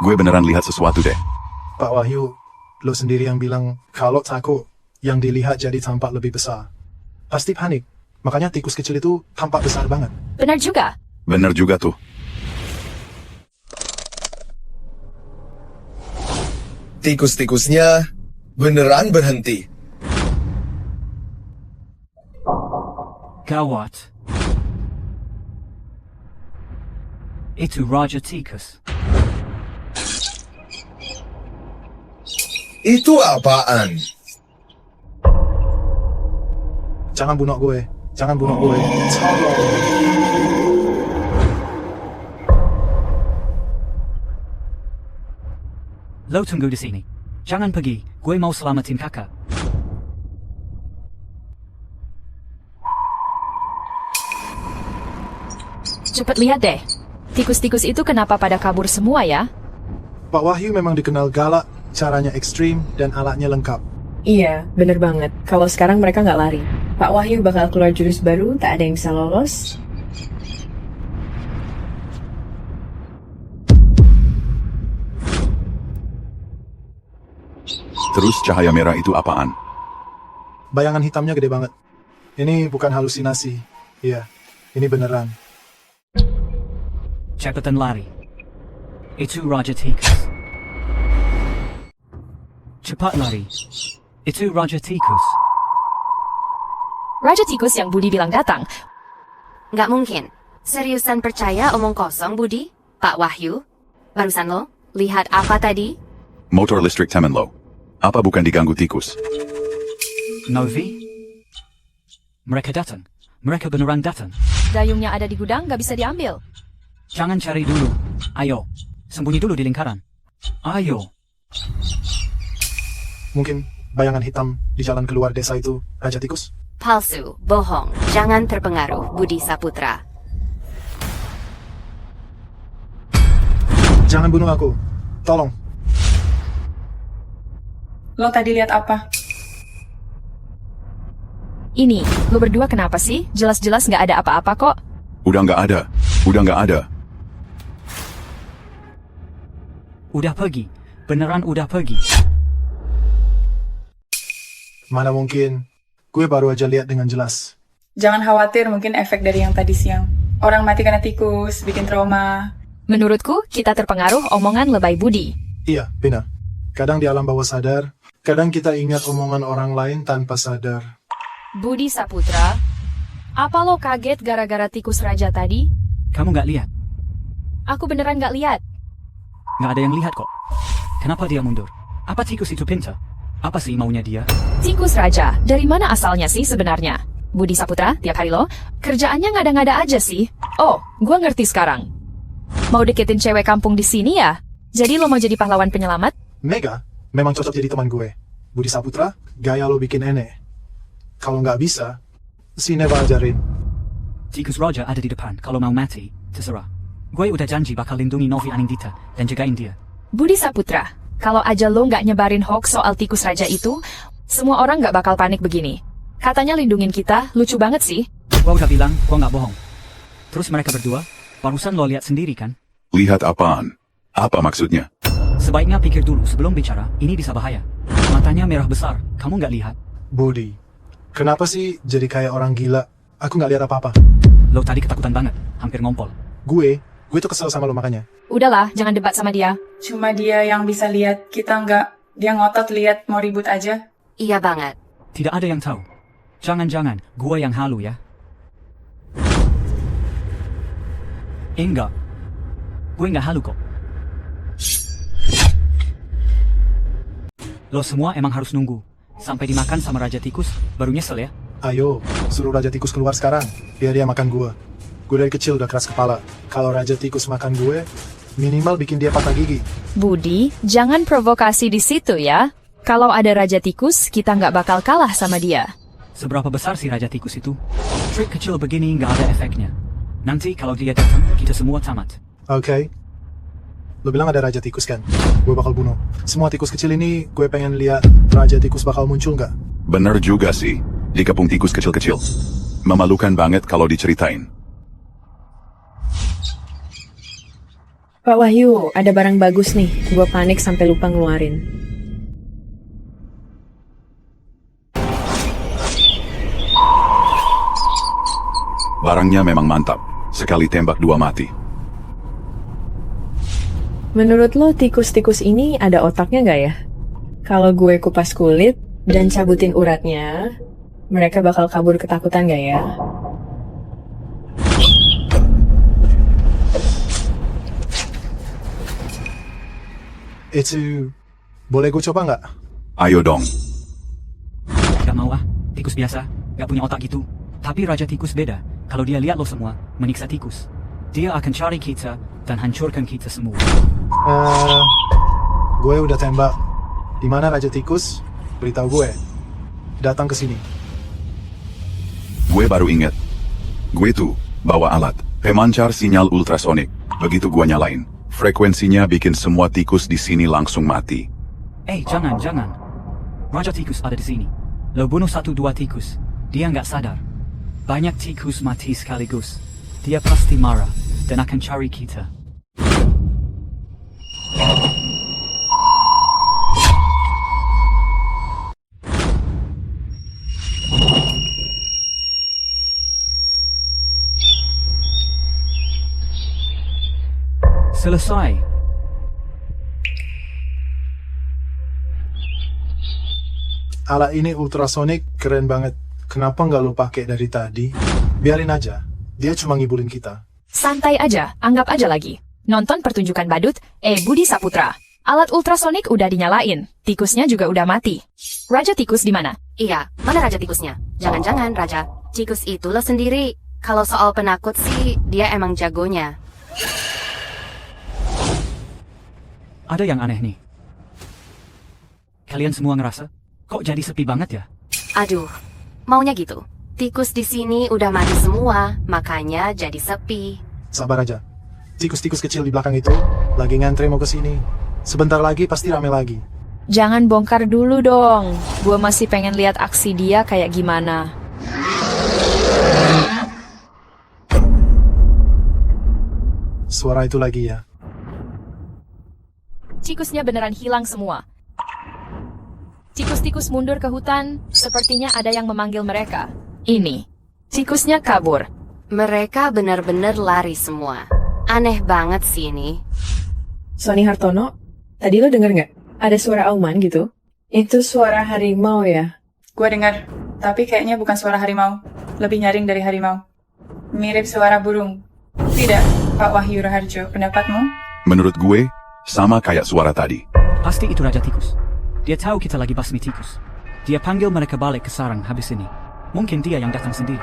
gue beneran lihat sesuatu deh. Pak Wahyu, lo sendiri yang bilang kalau takut, yang dilihat jadi tampak lebih besar. Pasti panik. Makanya tikus kecil itu tampak besar banget. Benar juga. Bener juga tuh. Tikus-tikusnya beneran berhenti. Gawat. Itu Raja Tikus. Itu apaan? Jangan bunuh gue. Tolong. Lo tunggu di sini. Jangan pergi, gue mau selamatin kakak. Cepet lihat deh. Tikus-tikus itu kenapa pada kabur semua ya? Pak Wahyu memang dikenal galak, caranya ekstrim, dan alatnya lengkap. Iya, bener banget. Kalau sekarang mereka nggak lari. Pak Wahyu bakal keluar jurus baru, tak ada yang bisa lolos. Terus cahaya merah itu apaan? Bayangan hitamnya gede banget. Ini bukan halusinasi. Iya, ini beneran. Cepetan lari. Itu Raja Tikus. Cepat lari. Itu Raja Tikus. Raja Tikus yang Budi bilang datang. Nggak mungkin. Seriusan percaya omong kosong, Budi? Pak Wahyu? Barusan lo? Lihat apa tadi? Motor listrik temen lo. Apa bukan diganggu tikus? Novi? Mereka datang. Mereka beneran datang. Dayungnya ada di gudang, nggak bisa diambil. Jangan cari dulu. Ayo. Sembunyi dulu di lingkaran. Ayo. Mungkin bayangan hitam di jalan keluar desa itu Raja Tikus? Palsu, bohong. Jangan terpengaruh, Budi Saputra. Jangan bunuh aku. Tolong. Lo tadi lihat apa? Ini, lo berdua kenapa sih? Jelas-jelas nggak ada apa-apa kok. Udah nggak ada. Udah nggak ada. Udah pergi. Beneran udah pergi. Mana mungkin. Gue baru aja lihat dengan jelas. Jangan khawatir, mungkin efek dari yang tadi siang. Orang mati karena tikus, bikin trauma. Menurutku, kita terpengaruh omongan lebay Budi. Iya, benar. Kadang di alam bawah sadar, kadang kita ingat omongan orang lain tanpa sadar. Budi Saputra, apa lo kaget gara-gara tikus raja tadi? Kamu nggak lihat? Aku beneran nggak lihat. Nggak ada yang lihat kok. Kenapa dia mundur? Apa tikus itu pintar? Apa sih maunya dia? Tikus raja, dari mana asalnya sih sebenarnya? Budi Saputra, tiap hari lo, kerjaannya ngada-ngada aja sih. Oh, gua ngerti sekarang. Mau deketin cewek kampung di sini ya? Jadi lo mau jadi pahlawan penyelamat? Mega, memang cocok jadi teman gue. Budi Saputra, gaya lo bikin aneh. Kalau nggak bisa, si Neva ajarin. Tikus raja ada di depan. Kalau mau mati, terserah. Gue udah janji bakal lindungi Novi Anindita dan jagain dia. Budi Saputra, kalau aja lo nggak nyebarin hoax soal tikus raja itu, semua orang nggak bakal panik begini. Katanya lindungin kita, lucu banget sih. Gua udah bilang, gua nggak bohong. Terus mereka berdua, barusan lo lihat sendiri kan? Lihat apaan? Apa maksudnya? Sebaiknya pikir dulu sebelum bicara, ini bisa bahaya. Matanya merah besar, kamu nggak lihat? Budi, kenapa sih jadi kayak orang gila? Aku nggak lihat apa-apa. Lo tadi ketakutan banget, hampir ngompol. Gue tuh kesel sama lo makanya. Udahlah, jangan debat sama dia. Cuma dia yang bisa lihat, kita nggak. Dia ngotot lihat mau ribut aja. Iya banget. Tidak ada yang tahu. Jangan-jangan, gua yang halu ya? Enggak. Gue nggak halu kok. Lo semua emang harus nunggu. Sampai dimakan sama Raja Tikus, baru nyesel ya? Ayo, suruh Raja Tikus keluar sekarang. Biar dia makan gue. Gue dari kecil udah keras kepala. Kalau Raja Tikus makan gue, minimal bikin dia patah gigi. Budi, jangan provokasi di situ ya. Kalau ada Raja Tikus, kita nggak bakal kalah sama dia. Seberapa besar sih Raja Tikus itu? Trik kecil begini nggak ada efeknya. Nanti kalau dia datang, kita semua tamat. Oke. Lo bilang ada Raja Tikus kan? Gue bakal bunuh. Semua tikus kecil ini, gue pengen lihat Raja Tikus bakal muncul nggak? Bener juga sih. Dikepung tikus kecil-kecil. Memalukan banget kalau diceritain. Pak Wahyu, ada barang bagus nih. Gue panik sampai lupa ngeluarin. Barangnya memang mantap. Sekali tembak dua mati. Menurut lo tikus-tikus ini ada otaknya nggak ya? Kalau gue kupas kulit dan cabutin uratnya, mereka bakal kabur ketakutan nggak ya? Itu... Boleh gue coba nggak? Ayo dong. Gak mau ah, tikus biasa, gak punya otak gitu. Tapi Raja Tikus beda. Kalau dia lihat lo semua, menyiksa tikus. Dia akan cari kita dan hancurkan kita semua. Gue udah tembak. Di mana Raja Tikus? Beritahu gue. Datang ke sini. Gue baru inget. Gue tuh bawa alat pemancar sinyal ultrasonik. Begitu gue nyalain, frekuensinya bikin semua tikus di sini langsung mati. Jangan. Raja Tikus ada di sini. Lo bunuh 1-2 tikus. Dia nggak sadar. Banyak tikus mati sekaligus. Dia pasti marah dan akan cari kita. Selesai. Alat ini ultrasonik keren banget. Kenapa nggak lo pakai dari tadi? Biarin aja. Dia cuma ngibulin kita. Santai aja, anggap aja lagi. Nonton pertunjukan badut, Budi Saputra. Alat ultrasonik udah dinyalain, tikusnya juga udah mati. Raja Tikus di mana? Iya, mana Raja Tikusnya? Jangan-jangan Raja Tikus itu lo sendiri. Kalau soal penakut sih, dia emang jagonya. Ada yang aneh nih. Kalian semua ngerasa, kok jadi sepi banget ya? Aduh, maunya gitu. Tikus di sini udah mati semua, makanya jadi sepi. Sabar aja. Tikus-tikus kecil di belakang itu lagi ngantri mau ke sini. Sebentar lagi pasti rame lagi. Jangan bongkar dulu dong. Gue masih pengen lihat aksi dia kayak gimana. Suara itu lagi ya. Tikusnya beneran hilang semua. Tikus-tikus mundur ke hutan, sepertinya ada yang memanggil mereka. Ini, tikusnya kabur. Mereka benar-benar lari semua. Aneh banget sih ini. Sony Hartono, tadi lo denger nggak? Ada suara auman gitu? Itu suara harimau ya? Gue dengar, tapi kayaknya bukan suara harimau. Lebih nyaring dari harimau. Mirip suara burung. Tidak, Pak Wahyu Raharjo, pendapatmu? Menurut gue, sama kayak suara tadi. Pasti itu Raja Tikus. Dia tahu kita lagi basmi tikus. Dia panggil mereka balik ke sarang habis ini. Mungkin dia yang datang sendiri.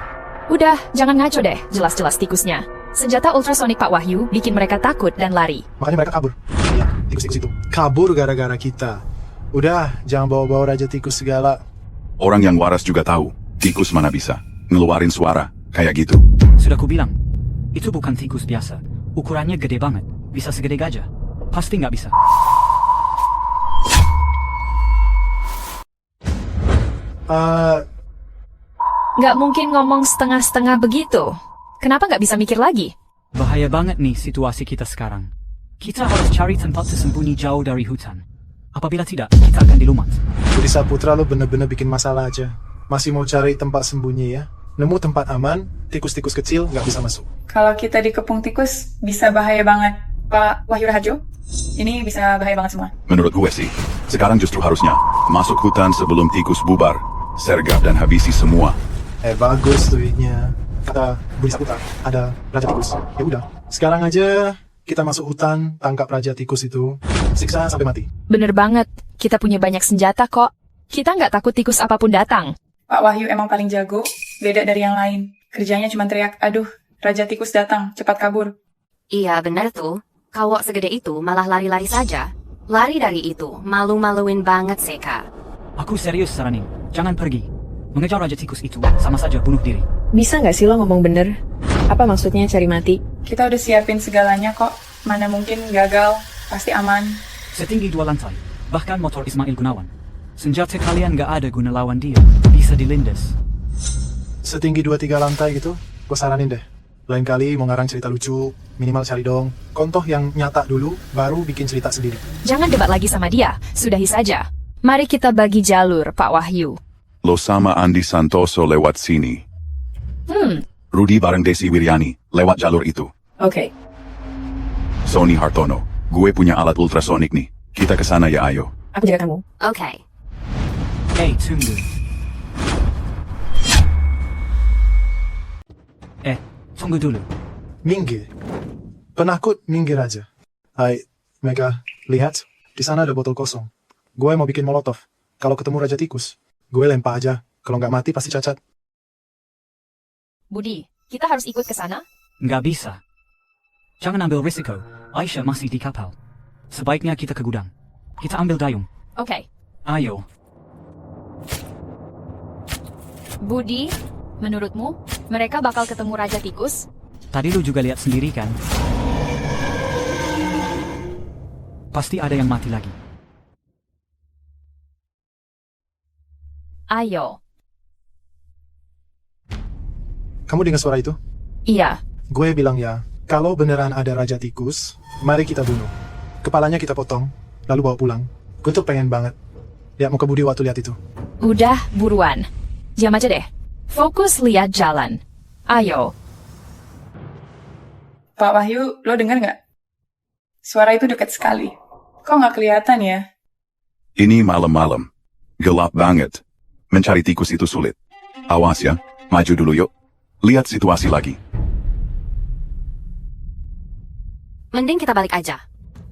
Udah, jangan ngaco deh, jelas-jelas tikusnya. Senjata ultrasonik Pak Wahyu bikin mereka takut dan lari. Makanya mereka kabur. Iya, tikus-tikus itu. Kabur gara-gara kita. Udah, jangan bawa-bawa Raja Tikus segala. Orang yang waras juga tahu, tikus mana bisa ngeluarin suara kayak gitu. Sudah kubilang, itu bukan tikus biasa. Ukurannya gede banget, bisa segede gajah. Pasti nggak bisa. Nggak mungkin ngomong setengah-setengah begitu. Kenapa nggak bisa mikir lagi? Bahaya banget nih situasi kita sekarang. Kita harus cari tempat tersembunyi jauh dari hutan. Apabila tidak, kita akan dilumat. Budi Saputra lo bener-bener bikin masalah aja. Masih mau cari tempat sembunyi ya? Nemu tempat aman, tikus-tikus kecil nggak bisa masuk. Kalau kita dikepung tikus, bisa bahaya banget. Pak Wahyu Raharjo, ini bisa bahaya banget semua. Menurut gue sih, sekarang justru harusnya masuk hutan sebelum tikus bubar, sergap dan habisi semua. Bagus tweetnya. Kata Budi Saputra, ada Raja Tikus. Ya udah, sekarang aja kita masuk hutan, tangkap Raja Tikus itu, siksa sampai mati. Bener banget, kita punya banyak senjata kok. Kita nggak takut tikus apapun datang. Pak Wahyu emang paling jago, beda dari yang lain. Kerjanya cuma teriak, aduh, Raja Tikus datang, cepat kabur. Iya benar tuh. Kalau segede itu malah lari-lari saja. Lari dari itu, malu-maluin banget Seka. Aku serius saranin, jangan pergi. Mengejar Raja Tikus itu sama saja bunuh diri. Bisa nggak sih lo ngomong bener? Apa maksudnya cari mati? Kita udah siapin segalanya kok. Mana mungkin gagal, pasti aman. Setinggi 2 lantai, bahkan motor Ismail Gunawan. Senjata kalian gak ada guna lawan dia, bisa dilindas. Setinggi 2-3 lantai gitu, gue saranin deh. Lain kali mau ngarang cerita lucu, minimal cari dong kontoh yang nyata dulu, baru bikin cerita sendiri. Jangan debat lagi sama dia, sudahi saja. Mari kita bagi jalur, Pak Wahyu. Lo sama Andi Santoso lewat sini. Rudy bareng Desi Wiryani lewat jalur itu. Oke. Sony Hartono, gue punya alat ultrasonik nih. Kita ke sana ya, ayo. Aku jaga kamu. Oke. Tunggu. Tunggu dulu. Minggir. Penakut, minggir aja. Hai, Mega, lihat. Di sana ada botol kosong. Gue mau bikin molotov. Kalau ketemu Raja Tikus, gue lempar aja. Kalau nggak mati pasti cacat. Budi, kita harus ikut ke sana? Nggak bisa. Jangan ambil risiko. Aisyah masih di kapal. Sebaiknya kita ke gudang. Kita ambil dayung. Oke. Ayo. Budi, menurutmu mereka bakal ketemu Raja Tikus? Tadi lu juga lihat sendiri kan? Pasti ada yang mati lagi. Ayo. Kamu dengar suara itu? Iya. Gue bilang ya, kalau beneran ada Raja Tikus, mari kita bunuh. Kepalanya kita potong, lalu bawa pulang. Gue tuh pengen banget lihat muka Budi waktu lihat itu. Udah, buruan. Diam aja deh. Fokus lihat jalan. Ayo. Pak Wahyu, lo dengar nggak? Suara itu dekat sekali. Kok nggak kelihatan ya? Ini malam-malam. Gelap banget. Mencari tikus itu sulit. Awas ya, maju dulu yuk. Lihat situasi lagi. Mending kita balik aja.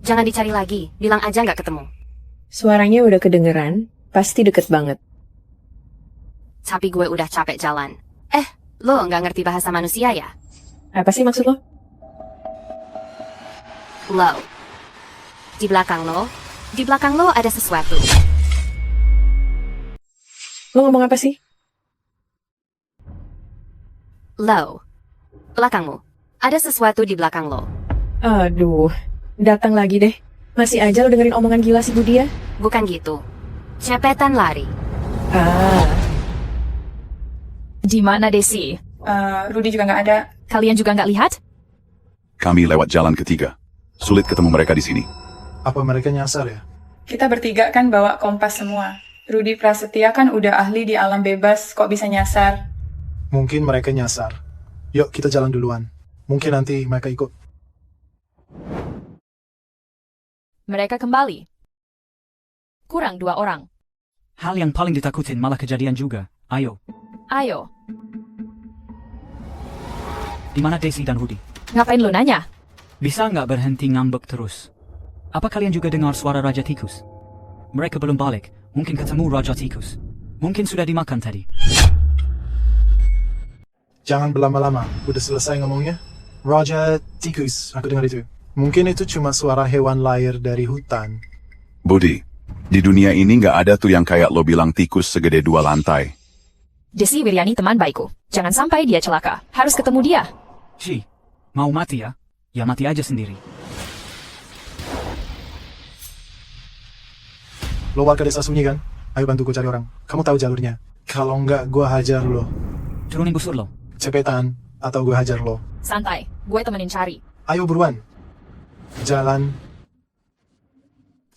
Jangan dicari lagi, bilang aja nggak ketemu. Suaranya udah kedengeran, pasti deket banget. Tapi gue udah capek jalan. Lo nggak ngerti bahasa manusia ya? Apa sih maksud lo? Lo. Di belakang lo ada sesuatu. Lo ngomong apa sih? Lo. Belakangmu. Ada sesuatu di belakang lo. Aduh, datang lagi deh. Masih aja lo dengerin omongan gila si Budi ya? Bukan gitu. Cepetan lari. Di mana Desi? Rudy juga nggak ada. Kalian juga nggak lihat? Kami lewat jalan ketiga. Sulit ketemu mereka di sini. Apa mereka nyasar ya? Kita bertiga kan bawa kompas semua. Rudy Prasetya kan udah ahli di alam bebas, kok bisa nyasar? Mungkin mereka nyasar. Yuk, kita jalan duluan. Mungkin nanti mereka ikut. Mereka kembali. Kurang 2 orang. Hal yang paling ditakutin malah kejadian juga. Ayo. Ayo. Di mana Daisy dan Rudy? Ngapain lo nanya? Bisa nggak berhenti ngambek terus? Apa kalian juga dengar suara Raja Tikus? Mereka belum balik. Mungkin ketemu Raja Tikus. Mungkin sudah dimakan tadi. Jangan berlama-lama. Udah selesai ngomongnya? Raja Tikus, aku dengar itu. Mungkin itu cuma suara hewan liar dari hutan. Budi, di dunia ini nggak ada tuh yang kayak lo bilang tikus segede 2 lantai. Desi Wiryani teman baikku. Jangan sampai dia celaka. Harus ketemu dia. Ci, mau mati ya? Ya mati aja sendiri. Lo warga desa sunyi kan? Ayo bantu gue cari orang. Kamu tahu jalurnya. Kalau nggak, gue hajar lo. Turunin busur lo. Cepetan, atau gue hajar lo. Santai. Gue temenin cari. Ayo buruan. Jalan.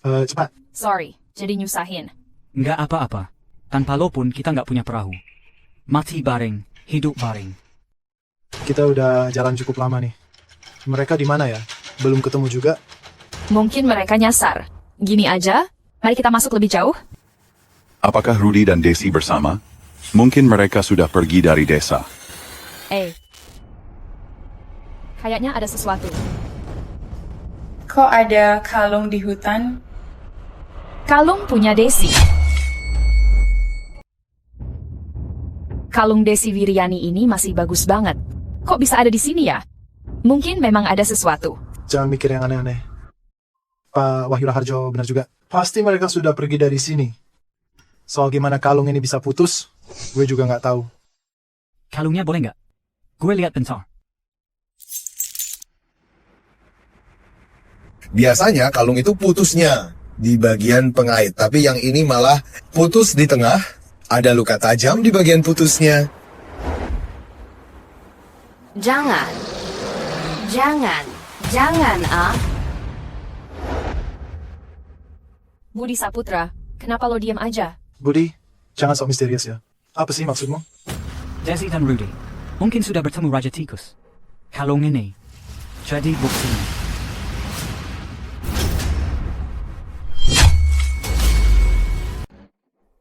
Cepat. Sorry. Jadi nyusahin. Nggak apa-apa. Tanpa lo pun kita nggak punya perahu. Mati bareng, hidup bareng. Kita udah jalan cukup lama nih. Mereka di mana ya? Belum ketemu juga? Mungkin mereka nyasar. Gini aja. Mari kita masuk lebih jauh. Apakah Rudy dan Daisy bersama? Mungkin mereka sudah pergi dari desa. Kayaknya ada sesuatu. Kok ada kalung di hutan? Kalung punya Desi. Kalung Desi Wiryani ini masih bagus banget. Kok bisa ada di sini ya? Mungkin memang ada sesuatu. Jangan mikir yang aneh-aneh. Pak Wahyu Raharjo benar juga. Pasti mereka sudah pergi dari sini. Soal gimana kalung ini bisa putus, gue juga nggak tahu. Kalungnya boleh nggak? Gue lihat bentar. Biasanya kalung itu putusnya di bagian pengait, tapi yang ini malah putus di tengah. Ada luka tajam di bagian putusnya. Jangan. Budi Saputra, kenapa lo diam aja? Budi, jangan sok misterius ya. Apa sih maksudmu? Daisy dan Rudy. Mungkin sudah bertemu Raja Tikus. Kalung ini. Jadi buktinya.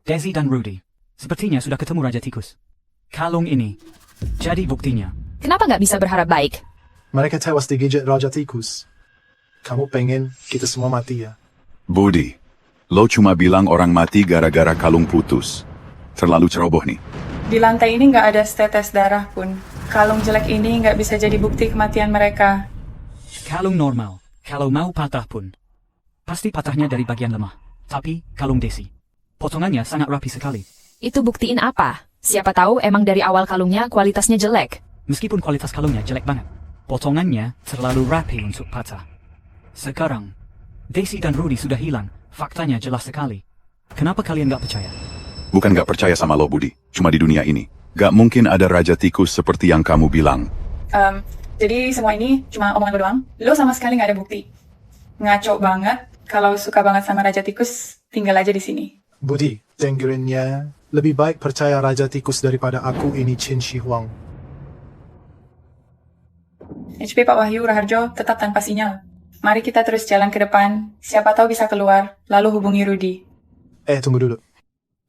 Daisy dan Rudy. Sepertinya sudah ketemu Raja Tikus. Kalung ini. Jadi buktinya. Kenapa nggak bisa berharap baik? Mereka tewas digigit Raja Tikus. Kamu pengen kita semua mati ya? Budi, lo cuma bilang orang mati gara-gara kalung putus. Terlalu ceroboh nih. Di lantai ini nggak ada setetes darah pun. Kalung jelek ini nggak bisa jadi bukti kematian mereka. Kalung normal. Kalau mau patah pun. Pasti patahnya dari bagian lemah. Tapi, kalung Desi. Potongannya sangat rapi sekali. Itu buktiin apa? Siapa tahu emang dari awal kalungnya kualitasnya jelek. Meskipun kualitas kalungnya jelek banget, potongannya terlalu rapi untuk patah. Sekarang, Desi dan Rudy sudah hilang. Faktanya jelas sekali. Kenapa kalian gak percaya? Bukan gak percaya sama lo, Budi. Cuma di dunia ini. Gak mungkin ada Raja Tikus seperti yang kamu bilang. Jadi semua ini cuma omongan lo doang? Lo sama sekali gak ada bukti. Ngaco banget. Kalau suka banget sama Raja Tikus, tinggal aja di sini. Budi, tenggerennya lebih baik percaya Raja Tikus daripada aku ini Qin Shi Huang. HP Pak Wahyu Raharjo tetap tanpa sinyal. Mari kita terus jalan ke depan. Siapa tahu bisa keluar, lalu hubungi Rudy. Tunggu dulu.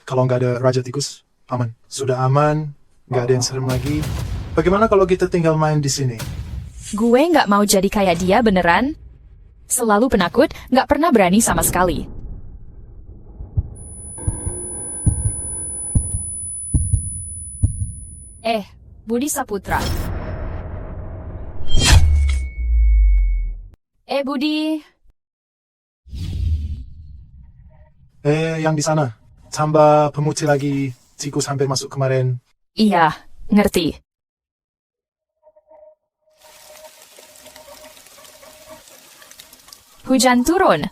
Kalau nggak ada Raja Tikus, aman. Sudah aman, nggak ada yang serem lagi. Bagaimana kalau kita tinggal main di sini? Gue nggak mau jadi kayak dia beneran. Selalu penakut, nggak pernah berani sama sekali. Budi Saputra. Budi. Yang di sana. Tambah pemutih lagi. Tikus hampir masuk kemarin. Iya, ngerti. Hujan turun.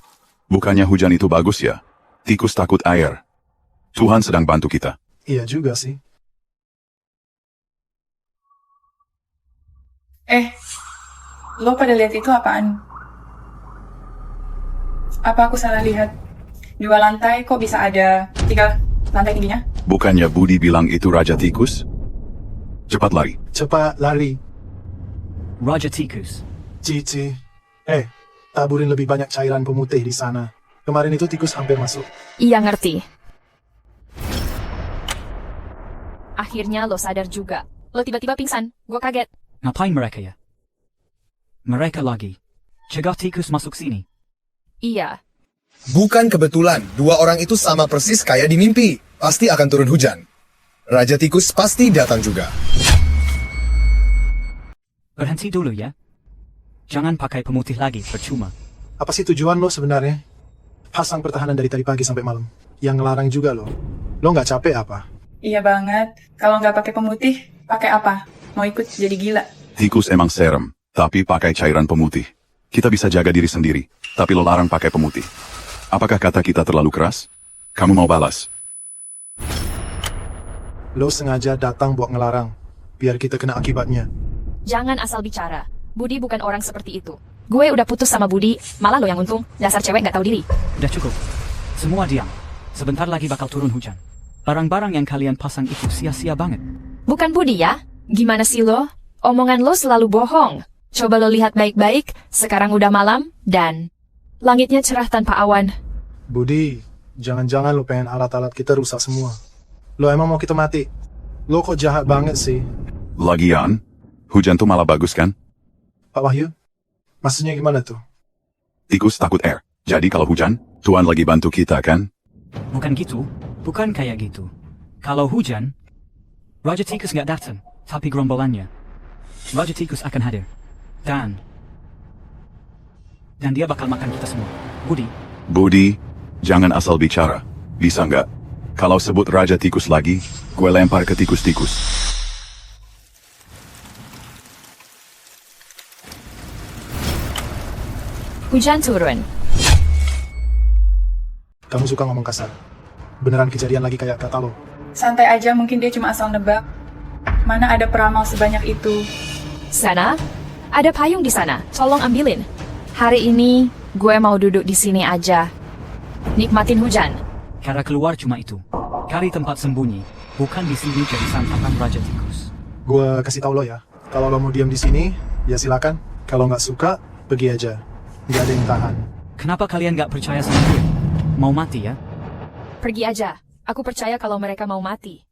Bukannya hujan itu bagus ya? Tikus takut air. Tuhan sedang bantu kita. Iya juga sih. Lo pada lihat itu apaan? Apa aku salah lihat? 2 lantai kok bisa ada 3 lantai tingginya? Bukannya Budi bilang itu Raja Tikus? Cepat lari. Cepat lari. Raja Tikus. Cici. Taburin lebih banyak cairan pemutih di sana. Kemarin itu tikus hampir masuk. Iya ngerti. Akhirnya lo sadar juga. Lo tiba-tiba pingsan. Gue kaget. Ngapain mereka ya? Mereka lagi. Cegah tikus masuk sini. Iya. Bukan kebetulan, 2 orang itu sama persis kayak di mimpi. Pasti akan turun hujan. Raja Tikus pasti datang juga. Berhenti dulu ya. Jangan pakai pemutih lagi, percuma. Apa sih tujuan lo sebenarnya? Pasang pertahanan dari tadi pagi sampai malam. Yang ngelarang juga lo. Lo nggak capek apa? Iya banget. Kalau nggak pakai pemutih, pakai apa? Mau ikut jadi gila? Tikus emang serem, tapi pakai cairan pemutih. Kita bisa jaga diri sendiri, tapi lo larang pakai pemutih. Apakah kata kita terlalu keras? Kamu mau balas? Lo sengaja datang buat ngelarang, biar kita kena akibatnya. Jangan asal bicara. Budi bukan orang seperti itu. Gue udah putus sama Budi, malah lo yang untung. Dasar cewek gak tahu diri. Udah cukup. Semua diam. Sebentar lagi bakal turun hujan. Barang-barang yang kalian pasang itu sia-sia banget. Bukan Budi ya? Gimana sih lo? Omongan lo selalu bohong. Coba lo lihat baik-baik, sekarang udah malam, dan langitnya cerah tanpa awan. Budi, jangan-jangan lo pengen alat-alat kita rusak semua. Lo emang mau kita mati? Lo kok jahat banget sih? Lagian, hujan tuh malah bagus kan? Pak Wahyu, maksudnya gimana tuh? Tikus takut air. Jadi kalau hujan, Tuhan lagi bantu kita kan? Bukan gitu. Bukan kayak gitu. Kalau hujan, Raja Tikus nggak datang, tapi gerombolannya. Raja Tikus akan hadir. Dan dia bakal makan kita semua. Budi, jangan asal bicara. Bisa nggak? Kalau sebut Raja Tikus lagi, gue lempar ke tikus-tikus. Hujan turun. Kamu suka ngomong kasar. Beneran kejadian lagi kayak kata lo. Santai aja, mungkin dia cuma asal nebak. Mana ada peramal sebanyak itu. Sana, ada payung di sana. Tolong ambilin. Hari ini, gue mau duduk di sini aja. Nikmatin hujan. Cara keluar cuma itu. Cari tempat sembunyi. Bukan di sini jadi santapan Raja Tikus. Gue kasih tau lo ya. Kalau lo mau diam di sini, ya silakan. Kalau nggak suka, pergi aja. Nggak ada yang tahan. Kenapa kalian nggak percaya sama gue? Mau mati ya? Pergi aja. Aku percaya kalau mereka mau mati.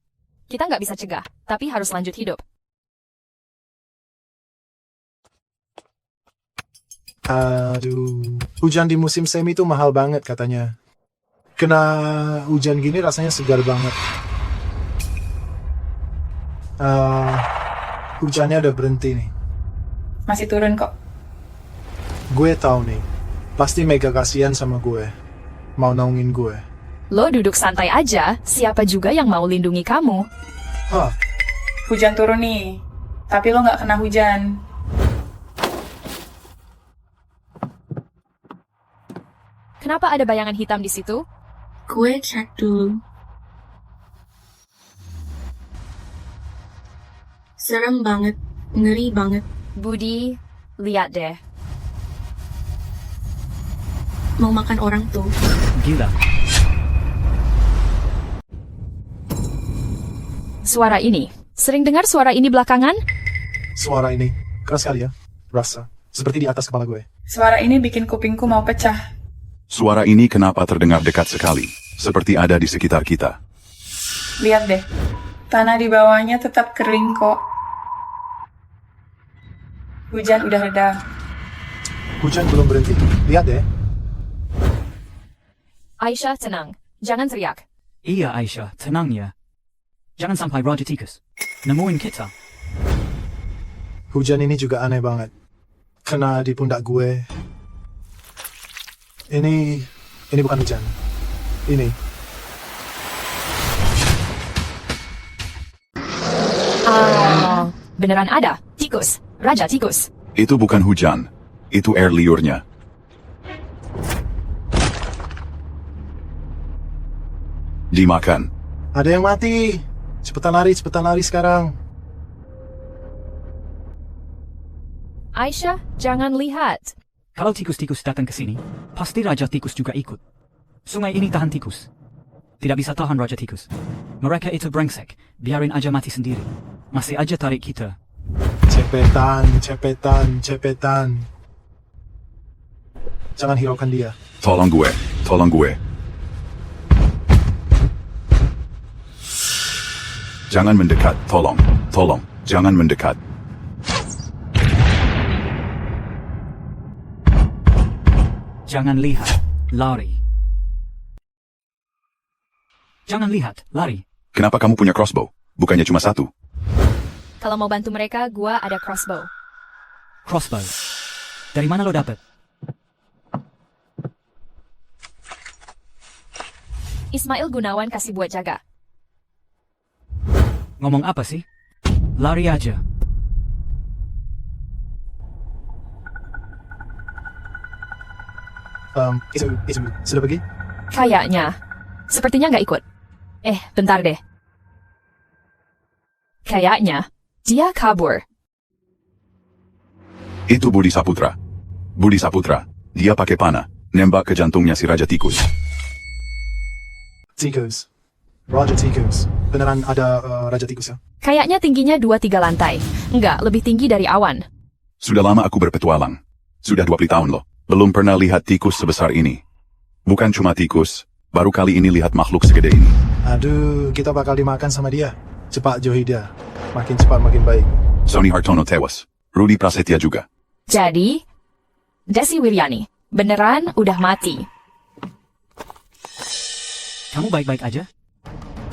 Kita nggak bisa cegah, tapi harus lanjut hidup. Aduh, hujan di musim semi itu mahal banget katanya. Kena hujan gini rasanya segar banget. Hujannya udah berhenti nih. Masih turun kok. Gue tahu nih, Pasti Mega kasihan sama gue. Mau naungin gue. Lo duduk santai aja, siapa juga yang mau lindungi kamu? Hah, Hujan turun nih, tapi lo nggak kena hujan. Kenapa ada bayangan hitam di situ? Gue cek dulu. Serem banget, ngeri banget. Budi, lihat deh. Mau makan orang tuh. Gila. Suara ini. Sering dengar suara ini belakangan? suara ini. Keras sekali ya. Rasa. Seperti di atas kepala gue. Suara ini bikin kupingku mau pecah. Suara ini kenapa terdengar dekat sekali? Seperti ada di sekitar kita. Lihat deh, tanah di bawahnya tetap kering kok. Hujan udah reda. Hujan belum berhenti. Lihat deh. Aisyah, tenang. Jangan teriak. Iya Aisyah, tenang ya. Jangan sampai Raja Tikus nemuin kita. Hujan ini juga aneh banget. Kena di pundak gue. Ini bukan hujan. Ini. Beneran ada. Tikus. Raja Tikus. Itu bukan hujan. Itu air liurnya. Dimakan. Ada yang mati. Cepetan lari sekarang. Aisyah, jangan lihat. Kalau tikus-tikus datang ke sini, pasti Raja Tikus juga ikut. Sungai ini tahan tikus. Tidak bisa tahan Raja Tikus. Mereka itu brengsek, biarin aja mati sendiri. Masih aja tarik kita. Cepetan. Jangan hiraukan dia. Tolong gue. Jangan mendekat, tolong, jangan mendekat. Jangan lihat, lari. Jangan lihat, lari. Kenapa kamu punya crossbow? Bukannya cuma satu? Kalau mau bantu mereka, gua ada crossbow. Crossbow. Dari mana lo dapet? Ismail Gunawan kasih buat jaga. Ngomong apa sih? Lari aja. Itu sudah pergi? Kayaknya. Sepertinya nggak ikut. Bentar deh. Kayaknya dia kabur. Itu Budi Saputra. Dia pakai panah, nembak ke jantungnya si Raja Tikus. Tikus. Raja Tikus. Beneran ada Raja Tikus ya? Kayaknya tingginya 2-3 lantai. Enggak, lebih tinggi dari awan. Sudah lama aku berpetualang. Sudah 20 tahun loh. Belum pernah lihat tikus sebesar ini. Bukan cuma tikus, baru kali ini lihat makhluk segede ini. Aduh, kita bakal dimakan sama dia. Cepat jauhi dia. Makin cepat makin baik. Sony Hartono tewas. Rudy Prasetya juga. Jadi, Desi Wiryani beneran udah mati. Kamu baik-baik aja?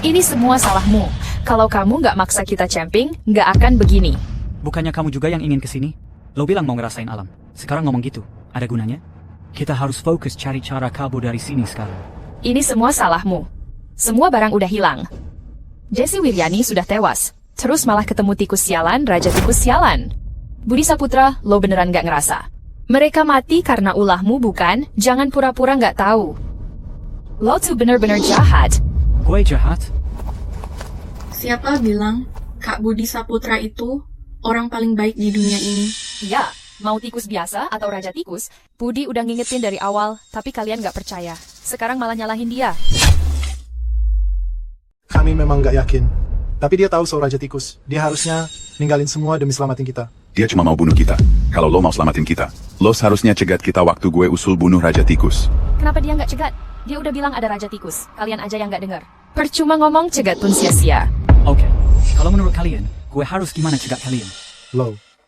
Ini semua salahmu. Kalau kamu nggak maksa kita camping, nggak akan begini. Bukannya kamu juga yang ingin kesini? Lo bilang mau ngerasain alam. Sekarang ngomong gitu, ada gunanya? Kita harus fokus cari cara kabur dari sini sekarang. Ini semua salahmu. Semua barang udah hilang. Desi Wiryani sudah tewas. Terus malah ketemu tikus sialan, Raja Tikus sialan. Budi Saputra, lo beneran nggak ngerasa. Mereka mati karena ulahmu, bukan? Jangan pura-pura nggak tahu. Lo tuh bener-bener jahat. Gue jahat? Siapa bilang Kak Budi Saputra itu orang paling baik di dunia ini? Ya, mau tikus biasa atau Raja Tikus, Budi udah ngingetin dari awal, tapi kalian nggak percaya. Sekarang malah nyalahin dia. Kami memang nggak yakin. Tapi dia tahu soal Raja Tikus. Dia harusnya ninggalin semua demi selamatin kita. Dia cuma mau bunuh kita. Kalau lo mau selamatin kita, lo seharusnya cegat kita waktu gue usul bunuh Raja Tikus. Kenapa dia nggak cegat? Dia udah bilang ada Raja Tikus. Kalian aja yang nggak dengar. Percuma ngomong, cegat pun sia-sia. Oke, kalau menurut kalian, gue harus gimana cegat kalian?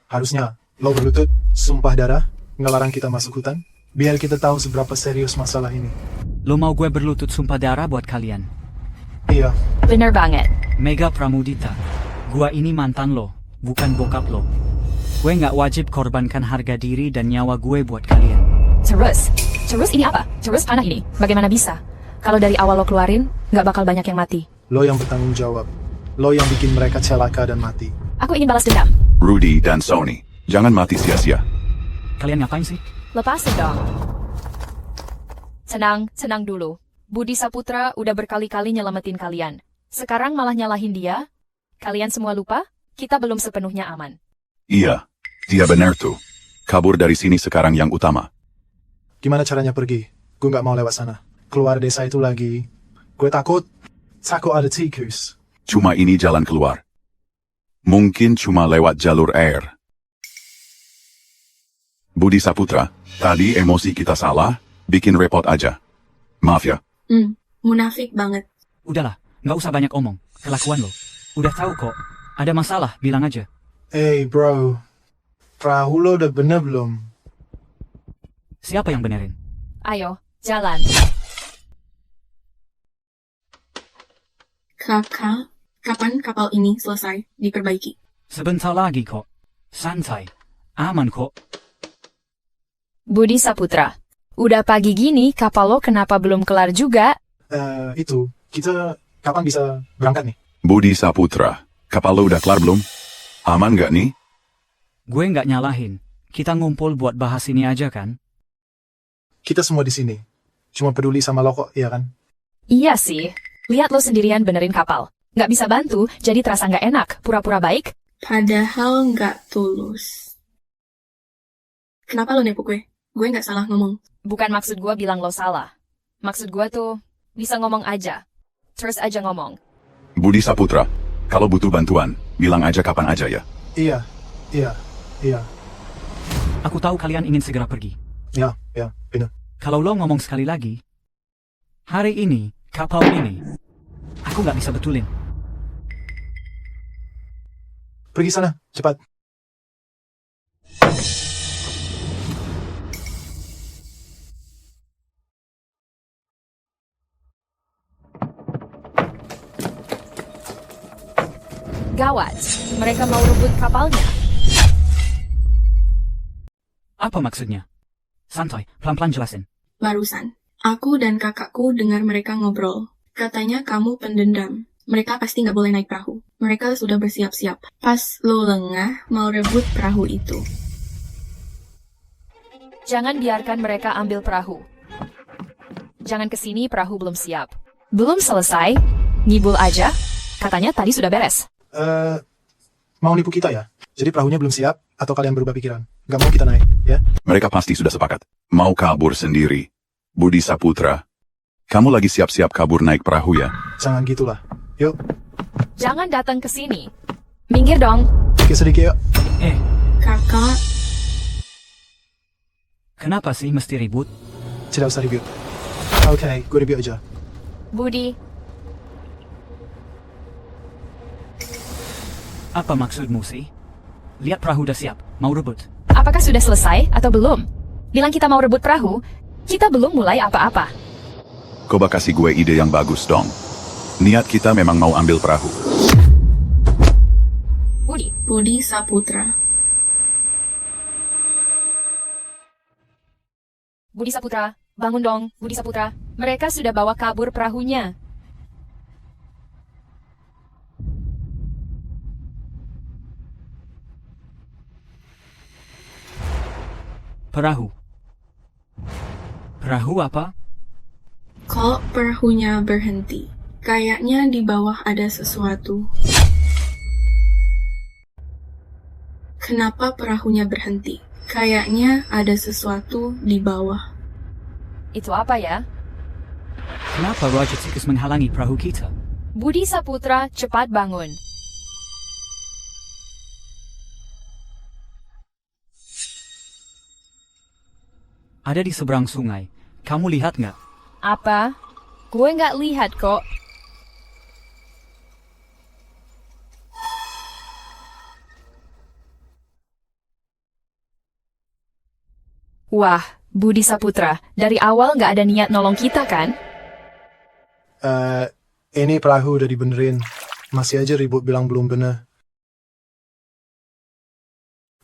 Harusnya lo berlutut, sumpah darah, ngelarang kita masuk hutan, biar kita tahu seberapa serius masalah ini. Lo mau gue berlutut sumpah darah buat kalian? Iya. Bener banget. Mega Pramudita, gua ini mantan lo, bukan bokap lo. Gue nggak wajib korbankan harga diri dan nyawa gue buat kalian. Terus ini apa? Terus panah ini? Bagaimana bisa? Kalau dari awal lo keluarin, nggak bakal banyak yang mati. Lo yang bertanggung jawab. Lo yang bikin mereka celaka dan mati. Aku ingin balas dendam. Rudy dan Sony, jangan mati sia-sia. Kalian ngapain sih? Lepasin dong. Tenang dulu. Budi Saputra udah berkali-kali nyelamatin kalian. Sekarang malah nyalahin dia? Kalian semua lupa? Kita belum sepenuhnya aman. Iya, dia benar tuh. Kabur dari sini sekarang yang utama. Gimana caranya pergi? Gue nggak mau lewat sana. Keluar desa itu lagi. Gue takut ada tikus. Cuma ini jalan keluar. Mungkin cuma lewat jalur air. Budi Saputra, tadi emosi kita salah, bikin repot aja. Maaf ya. Munafik banget. Udahlah, nggak usah banyak omong. Kelakuan lo. Udah tahu kok. Ada masalah, bilang aja. Hey bro, perahu lo udah bener belum? Siapa yang benerin? Ayo, jalan. Kakak, kapan kapal ini selesai diperbaiki? Sebentar lagi kok. Santai. Aman kok. Budi Saputra, udah pagi gini kapal lo kenapa belum kelar juga? Kita kapan bisa berangkat nih? Budi Saputra, kapal lo udah kelar belum? Aman nggak nih? Gue nggak nyalahin. Kita ngumpul buat bahas ini aja kan? Kita semua di sini. Cuma peduli sama lo kok, iya kan? Iya sih. Lihat lo sendirian benerin kapal. Nggak bisa bantu, jadi terasa nggak enak. Pura-pura baik. Padahal nggak tulus. Kenapa lo nipu gue? Gue nggak salah ngomong. Bukan maksud gue bilang lo salah. Maksud gue tuh, bisa ngomong aja. Terus aja ngomong. Budi Saputra, kalau butuh bantuan, bilang aja kapan aja ya. Iya. Aku tahu kalian ingin segera pergi. Ya, bener. Kalau lo ngomong sekali lagi, hari ini, kapal ini, aku nggak bisa betulin. Pergi sana, cepat. Gawat, mereka mau rebut kapalnya. Apa maksudnya? Santai, pelan-pelan jelasin. Barusan, aku dan kakakku dengar mereka ngobrol. Katanya kamu pendendam. Mereka pasti nggak boleh naik perahu. Mereka sudah bersiap-siap. Pas lo lengah, mau rebut perahu itu. Jangan biarkan mereka ambil perahu. Jangan kesini, perahu belum siap. Belum selesai? Ngibul aja? Katanya tadi sudah beres. Mau nipu kita ya? Jadi perahunya belum siap, atau kalian berubah pikiran? Gak mau kita naik, ya? Mereka pasti sudah sepakat. Mau kabur sendiri. Budi Saputra, kamu lagi siap-siap kabur naik perahu ya? Jangan gitulah. Yuk. Jangan datang ke sini. Minggir dong. Sedikit yuk. Kakak, Kenapa sih mesti ribut? Tidak usah ribut. Oke, gue ribut aja. Budi, Apa maksudmu sih? Lihat perahu udah siap, mau rebut. apakah sudah selesai atau belum? Bilang kita mau rebut perahu, kita belum mulai apa-apa. Coba kasih gue ide yang bagus dong. Niat kita memang mau ambil perahu. Budi Saputra. Budi Saputra, bangun dong, Budi Saputra. Mereka sudah bawa kabur perahunya. Perahu. Perahu apa? Kok perahunya berhenti? Kayaknya di bawah ada sesuatu. Kenapa perahunya berhenti? Kayaknya ada sesuatu di bawah. Itu apa ya? Kenapa Raja Tikus menghalangi perahu kita? Budi Saputra, cepat bangun. Ada di seberang sungai. Kamu lihat nggak? Apa? Gue nggak lihat kok. Wah, Budi Saputra, dari awal nggak ada niat nolong kita kan? Ini perahu udah dibenerin. Masih aja ribut bilang belum bener.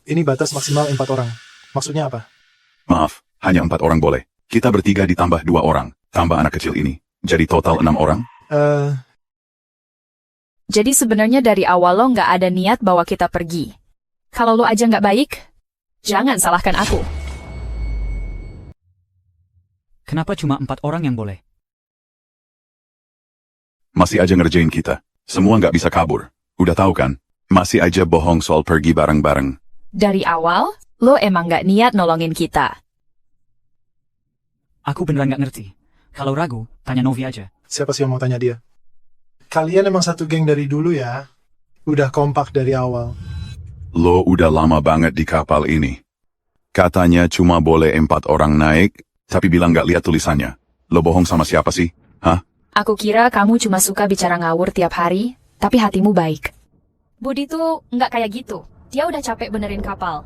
Ini batas maksimal 4 orang. Maksudnya apa? Maaf, Hanya 4 orang boleh. Kita bertiga ditambah 2 orang, tambah anak kecil ini. Jadi total 6 orang? Jadi sebenarnya dari awal lo nggak ada niat bawa kita pergi. Kalau lo aja nggak baik, jangan salahkan aku. Kenapa cuma 4 orang yang boleh? Masih aja ngerjain kita. Semua nggak bisa kabur. Udah tahu kan? Masih aja bohong soal pergi bareng-bareng. Dari awal, lo emang nggak niat nolongin kita. Aku beneran nggak ngerti. Kalau ragu, tanya Novi aja. Siapa sih yang mau tanya dia? Kalian emang satu geng dari dulu ya? Udah kompak dari awal. Lo udah lama banget di kapal ini. Katanya cuma boleh 4 orang naik, tapi bilang nggak lihat tulisannya. Lo bohong sama siapa sih? Hah? Aku kira kamu cuma suka bicara ngawur tiap hari, tapi hatimu baik. Budi tuh nggak kayak gitu. Dia udah capek benerin kapal.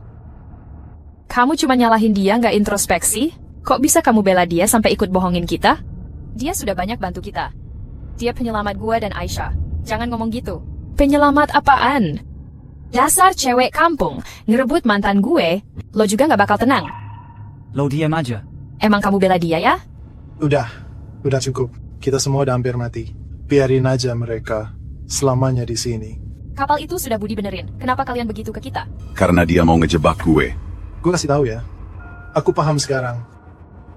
Kamu cuma nyalahin dia nggak introspeksi? Kok bisa kamu bela dia sampai ikut bohongin kita? Dia sudah banyak bantu kita. Dia penyelamat gua dan Aisyah. Jangan ngomong gitu. Penyelamat apaan? Dasar cewek kampung, ngerebut mantan gue, lo juga nggak bakal tenang. Lo diam aja. Emang kamu bela dia ya? Udah cukup. Kita semua udah hampir mati. Biarin aja mereka selamanya di sini. Kapal itu sudah Budi benerin. Kenapa kalian begitu ke kita? Karena dia mau ngejebak gue. Gue kasih tahu ya. Aku paham sekarang.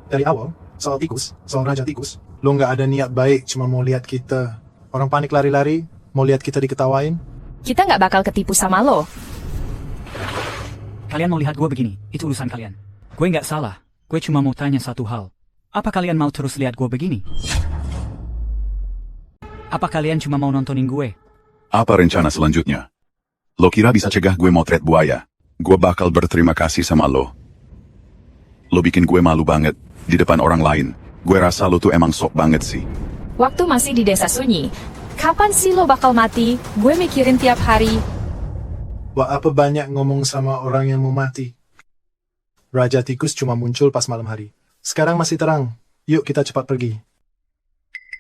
Dari awal, soal tikus, soal Raja Tikus, lo nggak ada niat baik, cuma mau lihat kita. Orang panik lari-lari, mau lihat kita diketawain. Kita nggak bakal ketipu sama lo. Kalian mau lihat gue begini, itu urusan kalian. Gue nggak salah. Gue cuma mau tanya satu hal. Apa kalian mau terus lihat gue begini? Apa kalian cuma mau nontonin gue? Apa rencana selanjutnya? Lo kira bisa cegah gue motret buaya? Gue bakal berterima kasih sama lo. Lo bikin gue malu banget di depan orang lain. Gue rasa lo tuh emang sok banget sih. Waktu masih di desa sunyi, kapan sih lo bakal mati? Gue mikirin tiap hari. Wah, apa banyak ngomong sama orang yang mau mati? Raja Tikus cuma muncul pas malam hari. Sekarang masih terang. Yuk kita cepat pergi.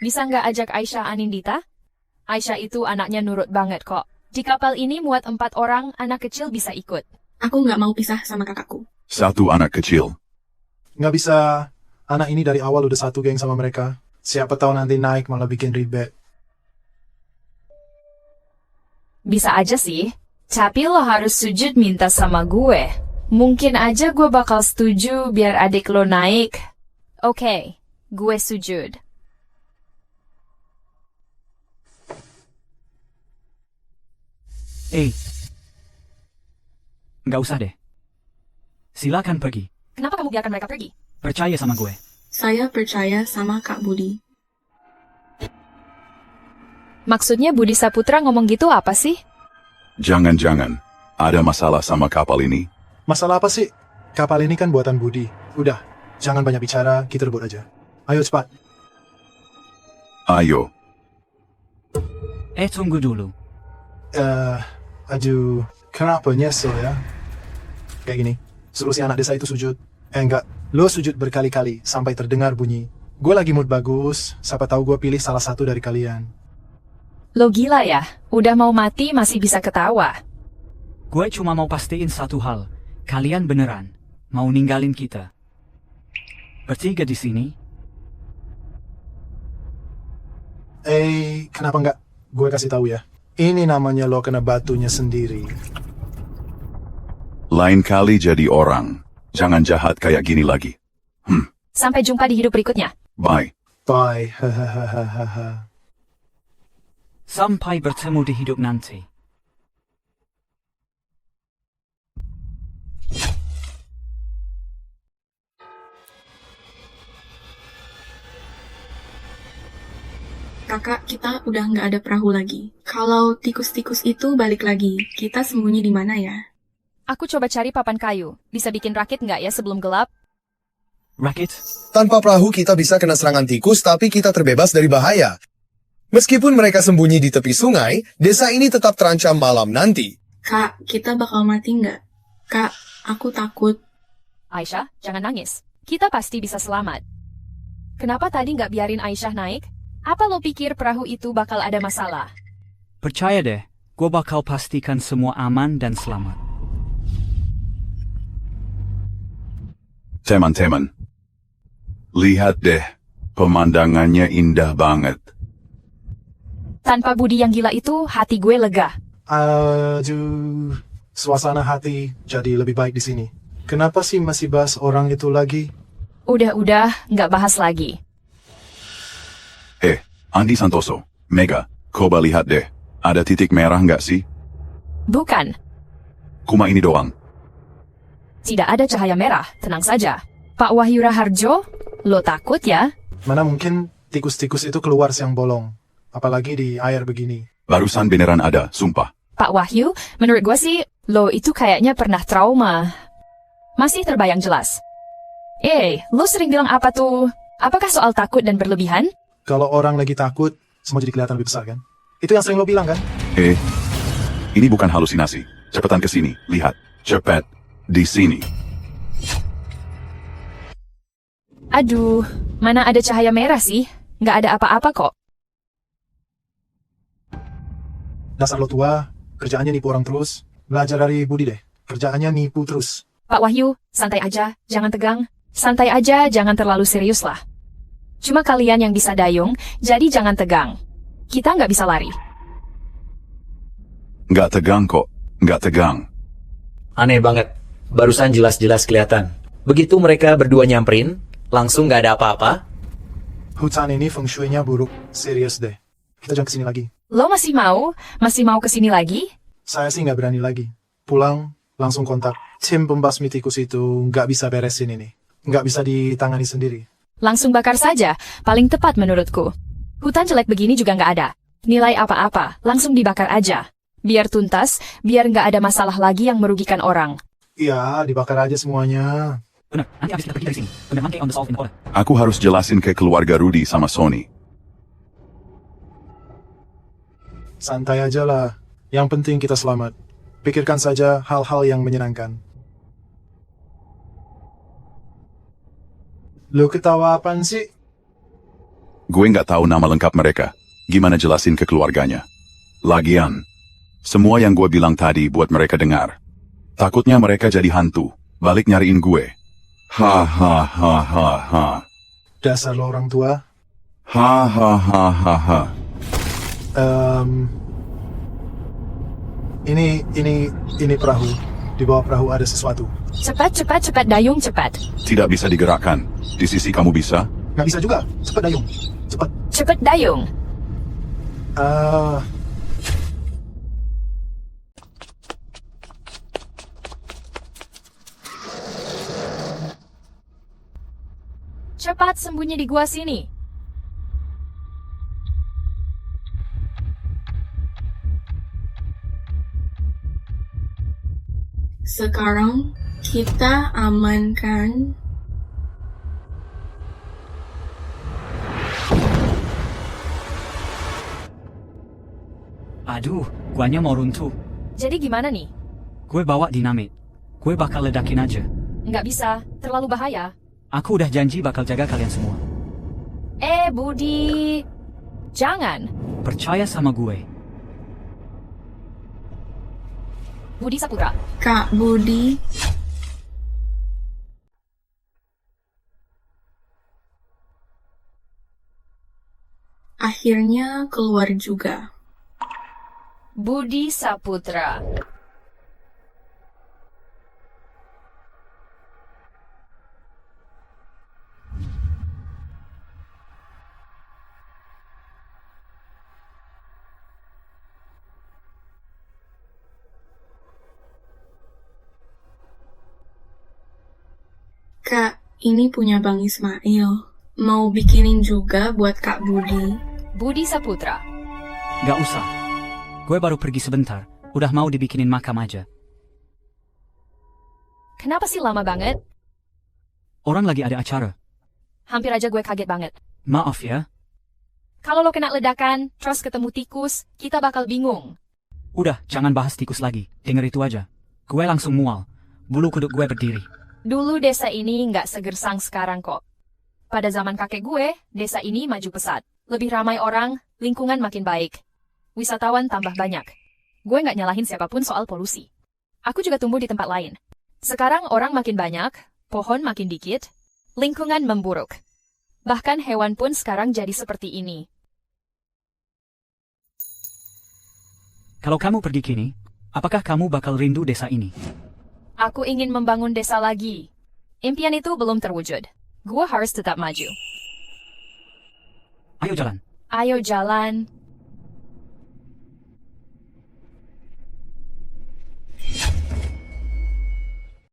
Bisa nggak ajak Aisyah Anindita? Aisyah itu anaknya nurut banget kok. Di kapal ini muat 4 orang, anak kecil bisa ikut. Aku nggak mau pisah sama kakakku. 1 anak kecil. Nggak bisa. Anak ini dari awal udah satu geng sama mereka. Siapa tahu nanti naik malah bikin ribet. Bisa aja sih. Tapi lo harus sujud minta sama gue. Mungkin aja gue bakal setuju biar adik lo naik. Oke, gue sujud. Nggak usah deh. Silakan pergi. Kenapa kamu biarkan mereka pergi? Percaya sama gue. Saya percaya sama Kak Budi. Maksudnya Budi Saputra ngomong gitu apa sih? Jangan-jangan ada masalah sama kapal ini? Masalah apa sih? Kapal ini kan buatan Budi. Udah, jangan banyak bicara, kita rebut aja. Ayo cepat. Ayo. Tunggu dulu. Aduh, kenapa nyesel ya? Kayak gini, suruh si anak desa itu sujud. Enggak, lo sujud berkali-kali sampai terdengar bunyi. Gue lagi mood bagus, siapa tahu gue pilih salah satu dari kalian. Lo gila ya? Udah mau mati masih bisa ketawa. Gue cuma mau pastiin satu hal. Kalian beneran mau ninggalin kita? Bertiga di sini? Kenapa enggak? Gue kasih tahu ya. Ini namanya lo kena batunya sendiri. Lain kali jadi orang. Jangan jahat kayak gini lagi. Sampai jumpa di hidup berikutnya. Bye. Bye. Hahaha. Sampai bertemu di hidup nanti. Kakak, kita udah nggak ada perahu lagi. Kalau tikus-tikus itu balik lagi, kita sembunyi di mana ya? Aku coba cari papan kayu. Bisa bikin rakit nggak ya sebelum gelap? Rakit? Tanpa perahu kita bisa kena serangan tikus, tapi kita terbebas dari bahaya. Meskipun mereka sembunyi di tepi sungai, desa ini tetap terancam malam nanti. Kak, kita bakal mati nggak? Kak, aku takut. Aisyah, jangan nangis. Kita pasti bisa selamat. Kenapa tadi nggak biarin Aisyah naik? Apa lo pikir perahu itu bakal ada masalah? Percaya deh, gue bakal pastikan semua aman dan selamat. Teman-teman, lihat deh, pemandangannya indah banget. Tanpa Budi yang gila itu, hati gue lega. Aduh, suasana hati jadi lebih baik di sini. Kenapa sih masih bahas orang itu lagi? Udah, nggak bahas lagi. Andi Santoso, Mega, coba lihat deh, ada titik merah nggak sih? Bukan, Cuma ini doang. tidak ada cahaya merah, tenang saja. Pak Wahyu Raharjo, lo takut ya? Mana mungkin tikus-tikus itu keluar siang bolong. Apalagi di air begini. Barusan beneran ada, sumpah. Pak Wahyu, menurut gue sih, lo itu kayaknya pernah trauma. Masih terbayang jelas. Lo sering bilang apa tuh? Apakah soal takut dan berlebihan? Kalau orang lagi takut, semua jadi kelihatan lebih besar kan? Itu yang sering lo bilang kan? Ini bukan halusinasi. Cepetan ke sini, lihat. Cepet, di sini. Aduh, mana ada cahaya merah sih? Nggak ada apa-apa kok. Dasar lo tua, kerjaannya nipu orang terus. Belajar dari Budi deh, kerjaannya nipu terus. Pak Wahyu, santai aja, jangan tegang. Santai aja, jangan terlalu serius lah. Cuma kalian yang bisa dayung, jadi jangan tegang. Kita nggak bisa lari. Nggak tegang kok, nggak tegang. Aneh banget. Barusan jelas-jelas kelihatan. Begitu mereka berdua nyamperin, langsung nggak ada apa-apa. Hutan ini feng shui-nya buruk, serius deh. Kita jangan kesini lagi. Lo masih mau kesini lagi? Saya sih nggak berani lagi. Pulang, langsung kontak. Tim pembasmi tikus itu nggak bisa beresin ini. Nggak bisa ditangani sendiri. Langsung bakar saja, paling tepat menurutku. Hutan jelek begini juga nggak ada. Nilai apa-apa, langsung dibakar aja. Biar tuntas, biar nggak ada masalah lagi yang merugikan orang. Iya, dibakar aja semuanya. Benar, nanti habis kita pergi dari sini. Benar, monkey on the solve in order. Aku harus jelasin ke keluarga Rudy sama Sony. Santai aja lah. Yang penting kita selamat. Pikirkan saja hal-hal yang menyenangkan. Lu ketawa apaan sih? Gue nggak tahu nama lengkap mereka. Gimana jelasin ke keluarganya? Lagian, semua yang gue bilang tadi buat mereka dengar. Takutnya mereka jadi hantu, balik nyariin gue. Hahaha. Dasar lo orang tua. Hahaha. Ini perahu. Di bawah perahu ada sesuatu. Cepat, dayung cepat. Tidak bisa digerakkan. Di sisi kamu bisa? Nggak bisa juga. Cepat dayung. Cepat. Cepat dayung. Cepat sembunyi di gua sini. Sekarang kita amankan. Aduh, guanya mau runtuh. Jadi gimana nih? Gue bawa dinamit. Gue bakal ledakin aja. Nggak bisa, terlalu bahaya. Aku udah janji bakal jaga kalian semua. Budi. Jangan. Percaya sama gue. Budi Saputra. Kak Budi. Akhirnya keluar juga. Budi Saputra. Kak, ini punya Bang Ismail. Mau bikinin juga buat Kak Budi. Budi Saputra. Gak usah. Gue baru pergi sebentar. Udah mau dibikinin makam aja. Kenapa sih lama banget? Orang lagi ada acara. Hampir aja gue kaget banget. Maaf ya. Kalau lo kena ledakan, terus ketemu tikus, kita bakal bingung. Udah, jangan bahas tikus lagi. Denger itu aja. Gue langsung mual. Bulu kuduk gue berdiri. Dulu desa ini nggak segersang sekarang kok. Pada zaman kakek gue, desa ini maju pesat. Lebih ramai orang, lingkungan makin baik. Wisatawan tambah banyak. Gue nggak nyalahin siapapun soal polusi. Aku juga tumbuh di tempat lain. Sekarang orang makin banyak, Pohon makin dikit, lingkungan memburuk. Bahkan hewan pun sekarang jadi seperti ini. Kalau kamu pergi kini, apakah kamu bakal rindu desa ini? Aku ingin membangun desa lagi. Impian itu belum terwujud. Gua harus tetap maju. Ayo jalan. Ayo jalan.